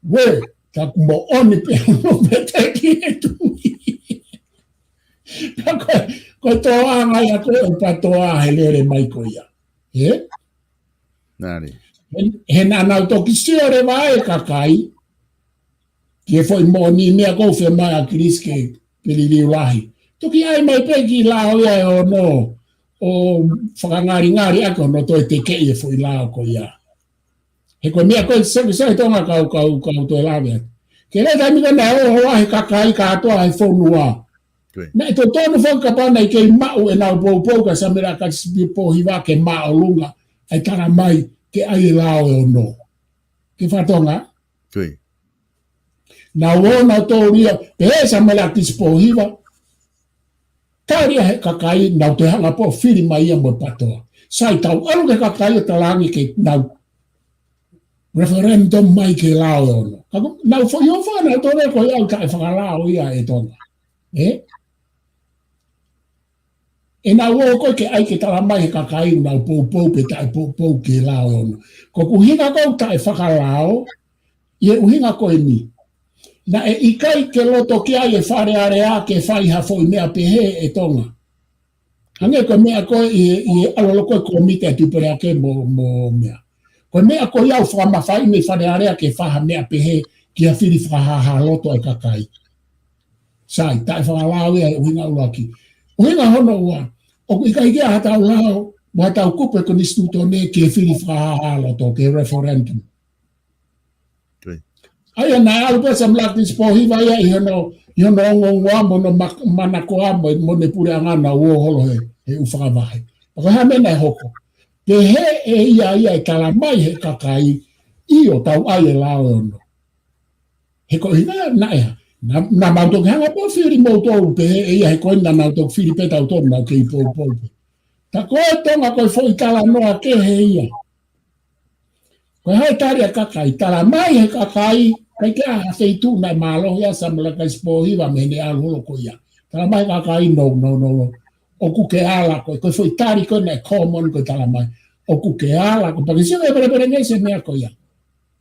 We, tak mo oni pe mo peteki e tui. Koe toa anga ia koe o patoa he lere mai koe ia. Nari. He nanau toki siore wa e kakai. Ke foi mo ni mea ko fe mai a kriske pelili lahi toki ai mai peki la o no o ngari ako no to te ke e foi la ko ya he ko mea ko se tonga ka to la ve ke le dai mi na o wa he kakai ka to ai fonua na to no fo ka pa na ke ma o na po ka sa mera ka si po hiva ke ma o lunga ai tara mai ke ai la o no ke fa tonga na wona toria pesa me la dispohiva taria he kakai na te hanga po firi mai mo patoa sai tau alu ke kakai talangi ke na referendum mai ke lao no na fo yo fa na to ko ya ka fa lao ia e tonga e na wo ko ke ai ke tala mai kakai na po pe tai po ke lao no ko ku hinga ko tai fa lao ye uhinga ko ni na e ikai ke loto ki ai e whare area ke whai ha foi mea pehe e tonga. Hange ko mea ko I alolo koe komite atu pere ake mo mea. Ko mea ko iau whamawhai me whare area ke whaha mea pehe ki a whiri whaha loto e kakai. Sai, tae whakalao e uhinga ulaki. Uhinga hono ua, o ikai kia hatau lao, mo hatau kupe ko nistuto ne ke whiri whaha loto ke referendum. Ai na alu pesa mlaki spohi vai ai no ngwa mo no mana ko amo mo ne pure ngana wo holo he ufa vai ko ha me na hoko ke he ia kala mai he kakai io tau ai la no he ko ina na ya na ma to hanga po firi mo to pe ia he ko na to firi pe tau to na ke po ta ko to na ko foi kala no ke he ia ko hai taria kakai tala mai he kakai kai kia feitu na malo ya samla ka spohi va mene al holo ko ya tala mai kakai no o ku ke ala ko foi tari ko na common ko tala mai o ku ke ala ko pa se pere ngese me ko ya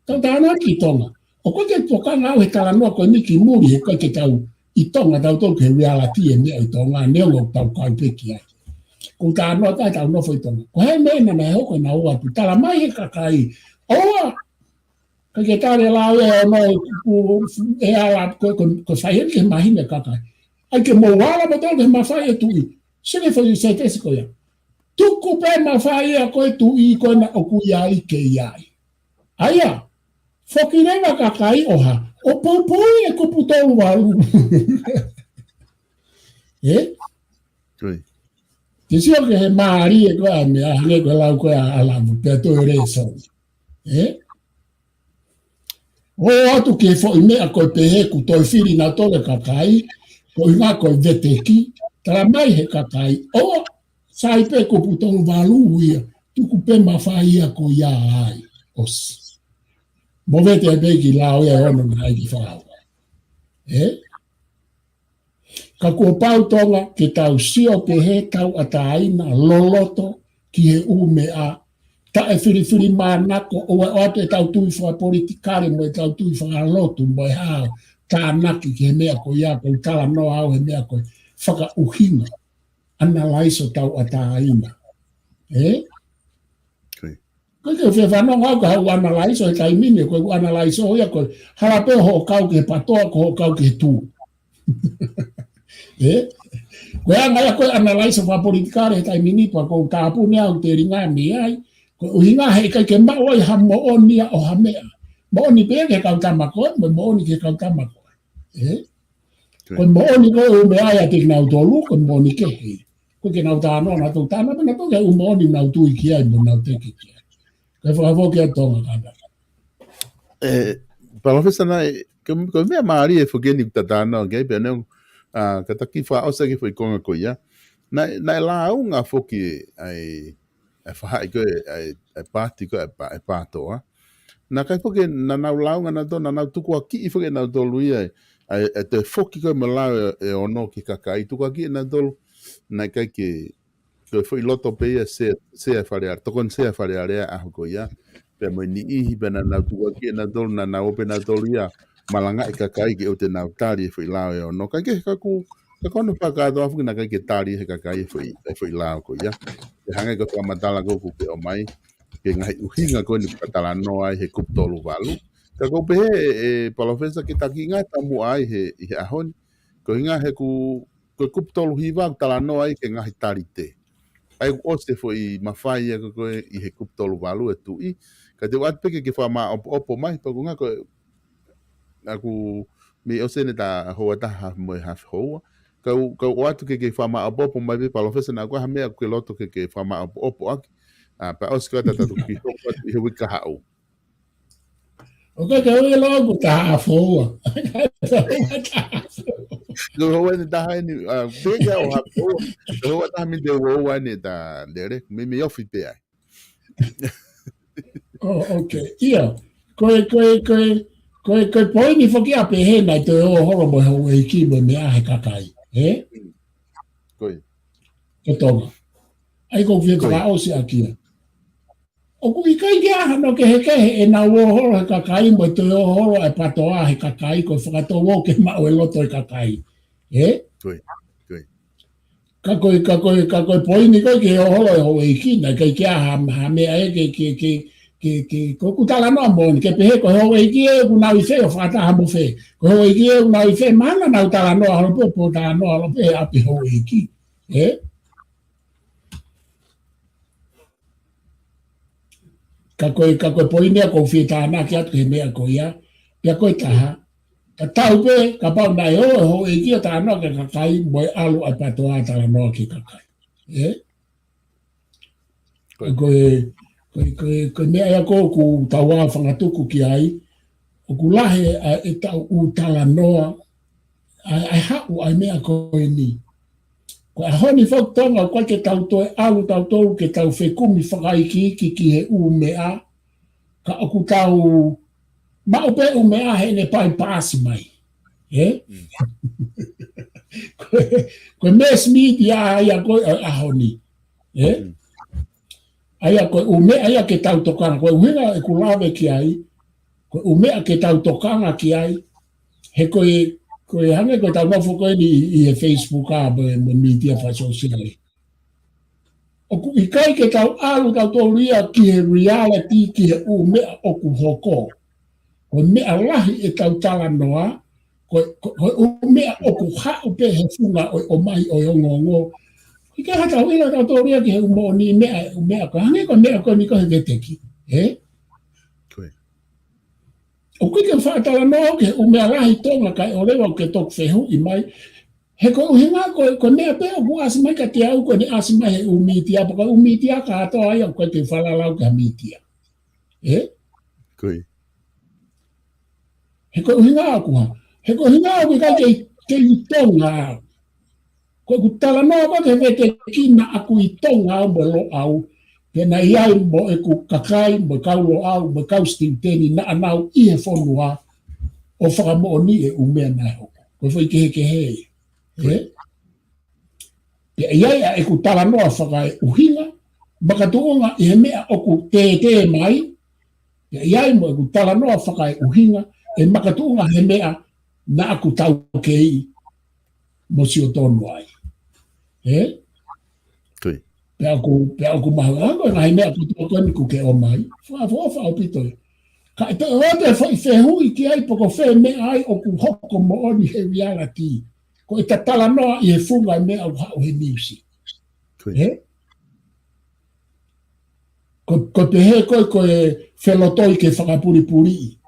ta na ki tonga o ko te toka na he tala no ko ni ki muri ko ke tau I tonga tau to ke reality e me I tonga ne lo tau ka pe ki ko ta no ta tau no foi tonga ko he me na ho ko na o tala mai he kakai o que tare la no e ala ko fai ke imagina kakai ai ke mo wala mo to ma fai tu se le foi se te ko ya tu ku pe ma fai ko tu I ko na o ku ya I ke ya aya fokire na kakai oha o po e ko puto walu que si o que mari ko a me a le ko la ko ala mo pe to re so o atu ke fo I mea koe pehe ku toi whiri na tole kakai, ko inga koe veteki, tala mai he kakai, o sai pe ko putonu walu ia, tuku pe mawhai ia ko ia ai, os. Mo vete e peki lao ia ono ngai ki whao. Ka kua pau tonga ke tau sio pehe tau ataina loloto ki he ume a ta e whiri manako o ate tau tui wha politikari mo e tau tui wha lotu mo e hao ta naki ki he mea ko ia ko tala no au he mea ko whaka uhinga analyze o tau ataina. Ko ke fe fa no ga analyze o kai mini ko analyze o ya ko harape ho kau ke patoa ko kau ke tu. Ko anga ko analyze fa politikare kai mini pa ko tapu ne au te ringa mi ai ko uhinga he kai ke ma o ha mo oni o ha me mo oni pe ke kau tama ko mo oni ke kau tama ko ko mo oni ko me ai te na dolu ko mo ni ke he ko ke na ta no na to ta na pe ko ke mo oni na tu ki ai mo na te ki ke fa vo ke to nga Palofesa na ko me mari e fogeni ta na ke pe no ka taki fa o sa ke foi konga ko ya na la unga foki ai fa ko ai party ko ai pato na kai foki na la unga na do na tuku aki foki na do lui ai te foki ko me la e ono ki kakai tuku aki na do na kai ke foi loto pe se fare to kon se fare area a ko ya pe mo ni I bena na tuku aki na do na ope na do ya malanga kakai ke o te na tari foi la e ono kai ke ka ku ka kono whakāto afu na kai ke tāri he kakai e whai lao ko ia. Te hangai ko whamatala ko ke o mai, ke ngai uhinga ko ni katala noa he kuptolu walu. Ka ko pehe e palofesa ke taki ngā tamu ai he ahoni, ko hinga he ku kuptolu hiwa tala noa ai ke ngahi tāri te. Ai o se foi mawhai ko I he kuptolu walu e tui, ka te wat peke ke whama opo mai, pa ko ngā ko aku me o sene ta hoa taha mo e hafi hoa. Ka o atu ke whama apopo mai pe palofesa na kua hamea ke loto ke whama apopo aki. Pa o sika tatu ki hoko atu I he wika hao. O ke ui logo taha hoa. Ko hoa ni taha ni, pega o hafi hoa. Ko hoa taha mi te hoa ni ta lere, me ofi pe ai. Okay, ia. Koe poi ni whaki a pehe nei te o horo mo hau e ki mo me ahe kakai. Koe. Ke tonga. Ai kou whia kaka o si a kia. O ku I kai kia hano ke he na o horo he kakai mo te o horo e patoa he kakai ko whakato o ke mao e loto e kakai. Koe. Ka koe poi ni koe ke o horo e hau e ki nei kai kia ha mea e ke ko tala no mo ke pehe ko ho e ki e una I fe o fata ha mo fe ko ho e ki e una I fe mana na tala no ha po tala no ha pe a pe ho e ki ka ko po ni ko fi ta na ki at ke me ko ya ya ko ta ka tau pe ka pa na ho e ki ta no ke ka kai mo alu a pa to a tala no ki ka kai ko mea ko ku tawa whangatuku ki ai, o ku lahe e tau u tala noa, ai hau ai mea ko ni. Ko a honi whak tonga kwa ke tau toe alu tau tolu ke tau whekumi whakaiki ki he u mea, ka o ku tau maupe u mea he ne pai paasi mai. Ko mes media ai a koe a honi. Aia koe umea ia ke tau tokanga, koe uhinga e kulawe ki ai, koe umea ke tau tokanga ki ai, he koe hange koe tau mawho koe ni I he Facebook a mo media wha sosiale. O ku I kai ke tau alu tau tōria ki he reality ki he umea o ku hoko. Koe mea lahi e tau tala noa, koe umea o ku hau pe he funga o mai o ngongo, Ika hata wina ka toria ki he umo ni mea ko hange ko mea ko ni ko he veteki. Koe. O kuike whaatala no ke umea rahi tonga kai o rewa ke tok whehu I mai. He ko uhinga ko mea peo ku asimai ka te au ko ni asimai he umitia. Paka umitia ka ato ai au ko te whalalau ka mitia. Koe. He ko uhinga aku ha. He ko uhinga aku ka ke I tonga au. Ko ku tala no ko ke vete kina aku I tonga au mo lo au. Pena iai mo e ku kakai mo kau lo au mo kau stinteni na anau I he fonua o whakamo ni e umea nai hoko. Ko whai ke he. Pe iai a e ku tala no a whakai uhinga makatuonga I he mea o ku te mai. Pe iai mo e ku tala no a whakai uhinga e makatuonga he mea na aku tau kei mo si o tonu ai. pe aku mahu ako ngai mea ku tō koni ku ke o mai. Wha o pito. Ka te ote whai whehui ki ai poko whe me ai o ku hoko mo oni he wiara ti. Ko e tatala noa i he funga i mea au hao he miusi. Ko te he ko e whelotoi ke whakapuripuri.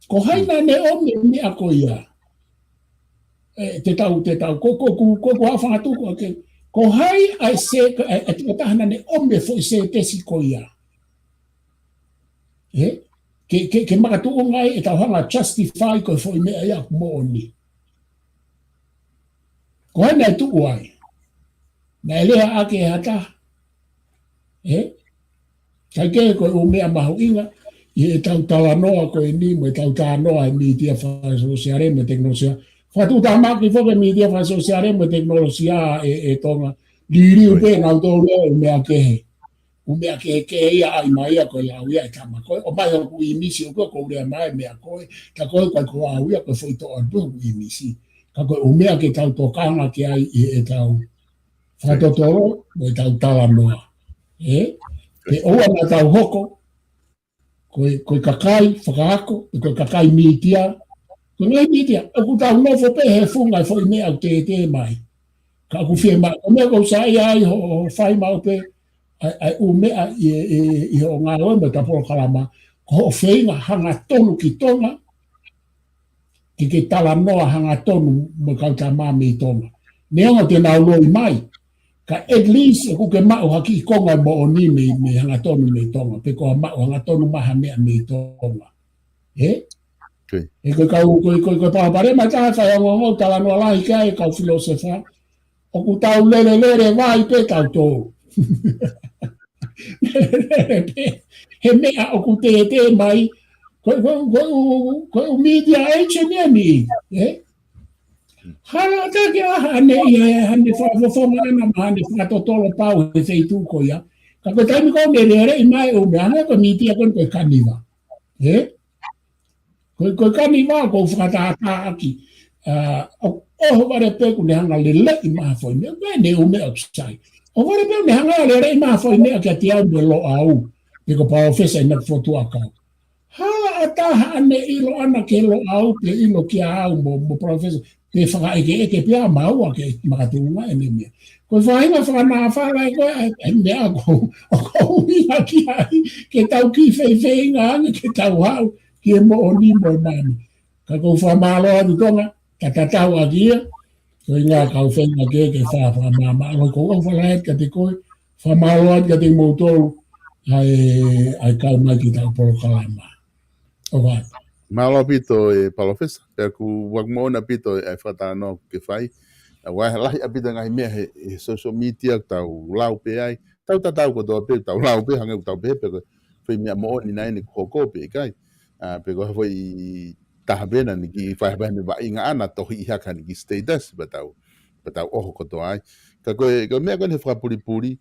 Ko haina ne ome mea ko ia. Te tau, ko hawhangatuko ake. Ko hai ai se, e te tahana ne ome fo i se tesi ko ia. Ke makatu o ngai e tau hanga justify ko fo i mea ia mo oni. Ko haina e tu uai. Na elea ake e hata. Kai ke ko o mea mahu inga. I e tau tala noa ko e ni mo e tau tala noa e mi tia whaasosiare me teknolosia. Whatu tamaki whoke mi tia whaasosiare me teknolosia e tonga. Liri upe nau tō leo u mea kehe. U mea kehe ia ai mai a koe lau ia e tama koe. O mai o ku i misi o koe ko urea mai mea koe. Ka koe koe ko au ia koe whoito o tu i misi. Ka koe u mea ke tau tō kanga ke ai i e tau. Whatotoro mo e tau tala noa. Te oa na tau hoko. Koe kakai, whakaako, koe kakai mitia. Koe ngai mitia, aku tau nofo pe he funga i fwoi mea au te mai. Ka aku whie mai, o mea kou sai ai ho whai mau pe, ai u mea i ho ngā oe me taporo kalama, ko ho whainga hanga tonu ki tonga, ki ke tala noa hanga tonu mo kauta māmi i tonga. Neonga te nau loi mai, ka at least ku ke mau haki konga mo oni me hanga tonu me tonga pe ko mau hanga tonu maha me tonga ko ko pa pare ma ta fa ngo tala no la ka e ka filosofa o ku tau lere vai pe tau to he me o ku te mai ko media HNM Hala take hane ia hane whawhonga na mahane whakatotolo pau he wheitu ko ia. Ka koe taimi ko me rere i mai o me ane ko mitia koe koe kaniwa. Koe kaniwa ko whakatata aki. Oho ware peku ne hanga lele i maha whoi mea. Koe ne o mea kusai. O ware peku ne hanga lele i maha whoi mea kia tiau me lo au. Peko PALOFESA i nak whotu akau. Hala ataha ane ilo ana ke lo au pe ilo kia au mo PALOFESA. Te whakaeke pia maua ke makatunga e me mea. Koe whainga whakanawhara e koe e mea ko o kou hina ki ai ke tau ki whewhenga ane ke tau hau ki e mo o ni mo nani. Ka kou whamalo atu tonga, ka tatau a kia, koe ngā kau whenga ke whamamalo kou au whalaet ka te koe, whamalo atu ka te moutou ai kau mai ki tau polo kalama. O watu. Malo pito e PALOFESA, e ku wagmona pito e whatano ke whai. Wai lahi apita ngai mea he social media tau lau pe ai. Tau tatau ko toa pe, tau lau pe hanga tau pe pe ko whai mea mo ni nai ni koko pe kai. Pe ko hawai tahabena ni ki whai hawai wa inga ana tohi i haka ni ki status batau oho ko toa ai. Ka koe mea koe he whapuripuri,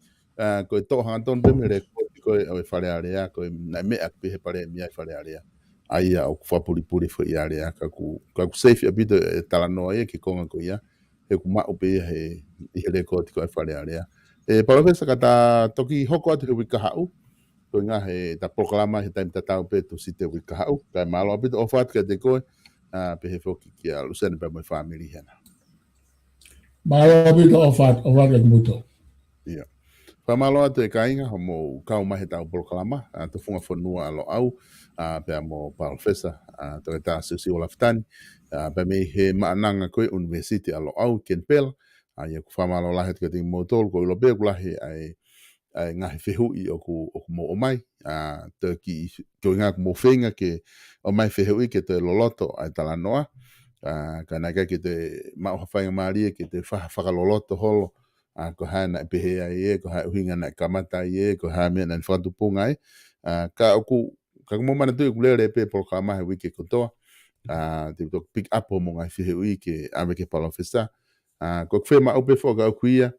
koe to hanga ton pe me re koe au e whare area, koe nai mea pe he pare mea whare area. Aia o whapuripuri fo i area ka ku safe abito e tala noa e ke konga ko ia he ku mau pe he i he rekodi ko e whare area PALOFESA ka ta toki hoko atu he wika hau ko ngā he ta proklama he taim tatau pe to site wika hau ka malo abito o whaat ka te koe pe he whoki ki a lusene pe moi family hena malo abito o whaat ka muto ia Whamalo atu e kainga ho mo kau mahe tau proklama TUFUNGA FONUA alo au pe mo PALOFESA to ta SIOSIUA LAFITANI pe me he maananga koe university alo au Kenpel ia ku whamalo lahe tika ting motol ko ilo beku lahe ai ngahi whehui o ku mo o mai te ki ngā ku mo whenga ke o mai whehui ke te loloto ai tala noa ka naga ke te mao hawhainga maarie ke te whakaloloto holo ko ha na pehe ai ko ha uhinga na kamata ai ko ha me na whatupunga ai ka mo mana tu ku lere pe programa he wiki ko to te to pick up mo ngai fihe wiki ame ke PALOFESA ko fe ma ope fo ga kuia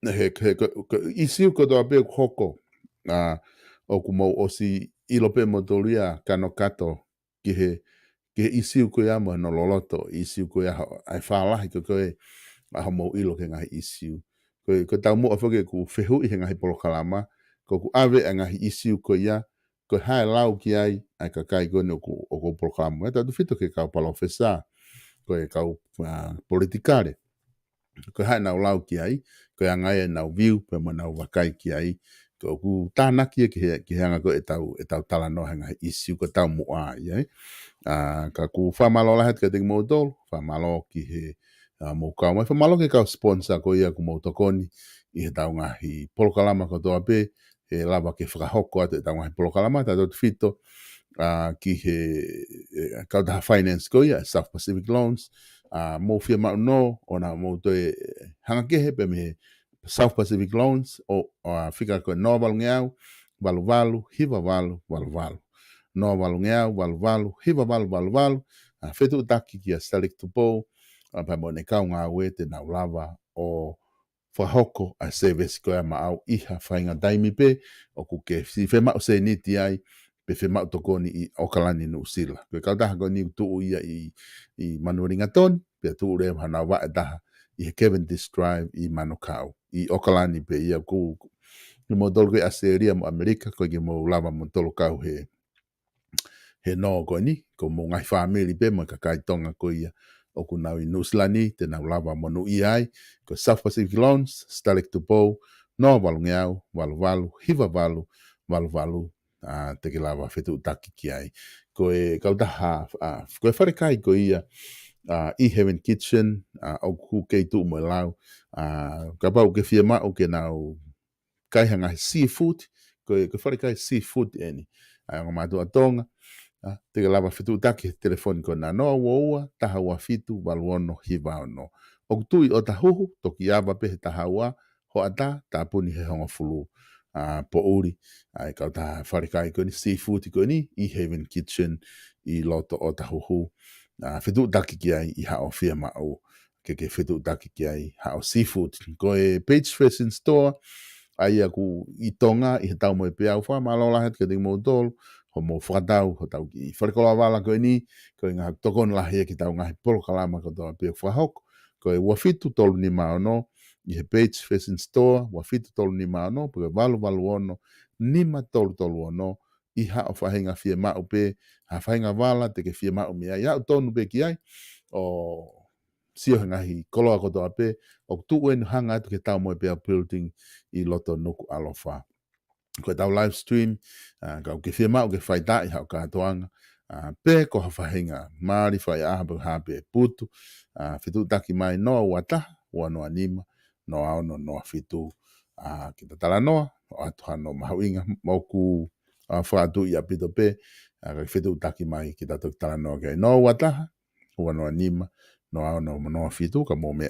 he isi ko do pe hoko o ku mo osi ilo pe motoria kano kato ke isi ko ya mo no loloto isi ko ya ai fala ko a mo ilo ke ngai issue ko tau mo afoke ku fehu I ngahi polokalama ko ku ave ngahi isiu ko ia ko hai lau ki ai ka kai kone o ko polokalama ta tu fito ke kau palofesa ko kau politikare ko hai nau lau ki ai ko ngai nau view pe mo nau wakai ki ai ko ku tana ki hanga ko e tau tala no hanga isiu ko tau mo ai ka ku whamalo lahat ka ting modol, whamalo ki he mo kau mai, whamalo ki kau sponsor ko ia ku mo tokoni I he tau ngahi polokalama ko toa pe, he lava ke whakahoko atu e tau ngahi polokalama, ta tot fito ki he kau taha finance ko ia, South Pacific Loans, mo fia mau no, o na mo toe hanga kehe pe me South Pacific Loans, o whika ko no walu ngeau, walu, hiva walu. No walu ngeau, walu, hiva walu, fetu taki ki a Selig Tupo, pa mo ne kau ngā we te nau lava o whahoko a service ko e maau iha whainga daimi pe, o ku ke si whemau se niti ai, pe whemau tokoni I Okalani New Zealand. Koe kau taha ko ni tuu ia I Manuringa Toni, pe tuu reo hana wa e taha I he Cavendish Drive I Manukau, I Okalani pe ia ku ni mo tolu koe Australia mo Amerika, koe ki mo lava mo tolu kau he no ko ni ko mo ngai family pe mo ka kai tonga ko ia o ku nau I New Zealand ni te nau lava mo no ai ko South Pacific Loans Stalek to Bow no walu ngeau walu hiva walu te ke lava fetu taki ki ai ko e kau taha ko e whare kai ko ia I Heaven Kitchen o ku kei tu mo lau ka pau ke fia ma o ke nau kai hanga seafood ko whare kai seafood eni ai ngā mātua tonga te lava fitu take telefoni ko na no woa taha wa fitu waluono hiva no o tui o tahuhu toki ava pe taha wa ho ata tapuni he honga fulu po uri ai kau taha wharekai ko ni seafood ko ni I Haven Kitchen I loto o tahuhu fitu take ki ai I hao fia mao ke fitu take ki ai hao seafood ko e Page Fashion Store ai aku I tonga I tau mo e pe au wha malola het ke ding mo dol ho mo whakatau, ho tau ki wharekola wala koe ni, koe ngā tokon lahi ki tau ngahi polokalama ko tau pia whahok, koe wafitu tolu ni maono, I he Page Fashion Store, wafitu tolu ni maono, koe walu ono, nima tolu ono, I hao whahinga fia mau pe, ha whahinga wala te ke fia mau mea, iau tonu pe ki ai, o sio ngahi koloa ko tau pe, o tu enu hanga atu ke tau mo e pia building I loto nuku alofa. Ko tau live stream ka ke firma o ke fai dai ha ka toanga pe ko ha fahinga mari fai ha pe putu fitu taki mai no wata wa no anima no ao no fitu ki tala no atu no mahawinga moku fa tu ia pito pe ka fitu taki mai ki tala no ke no wata wa no anima no ao no fitu ka mo me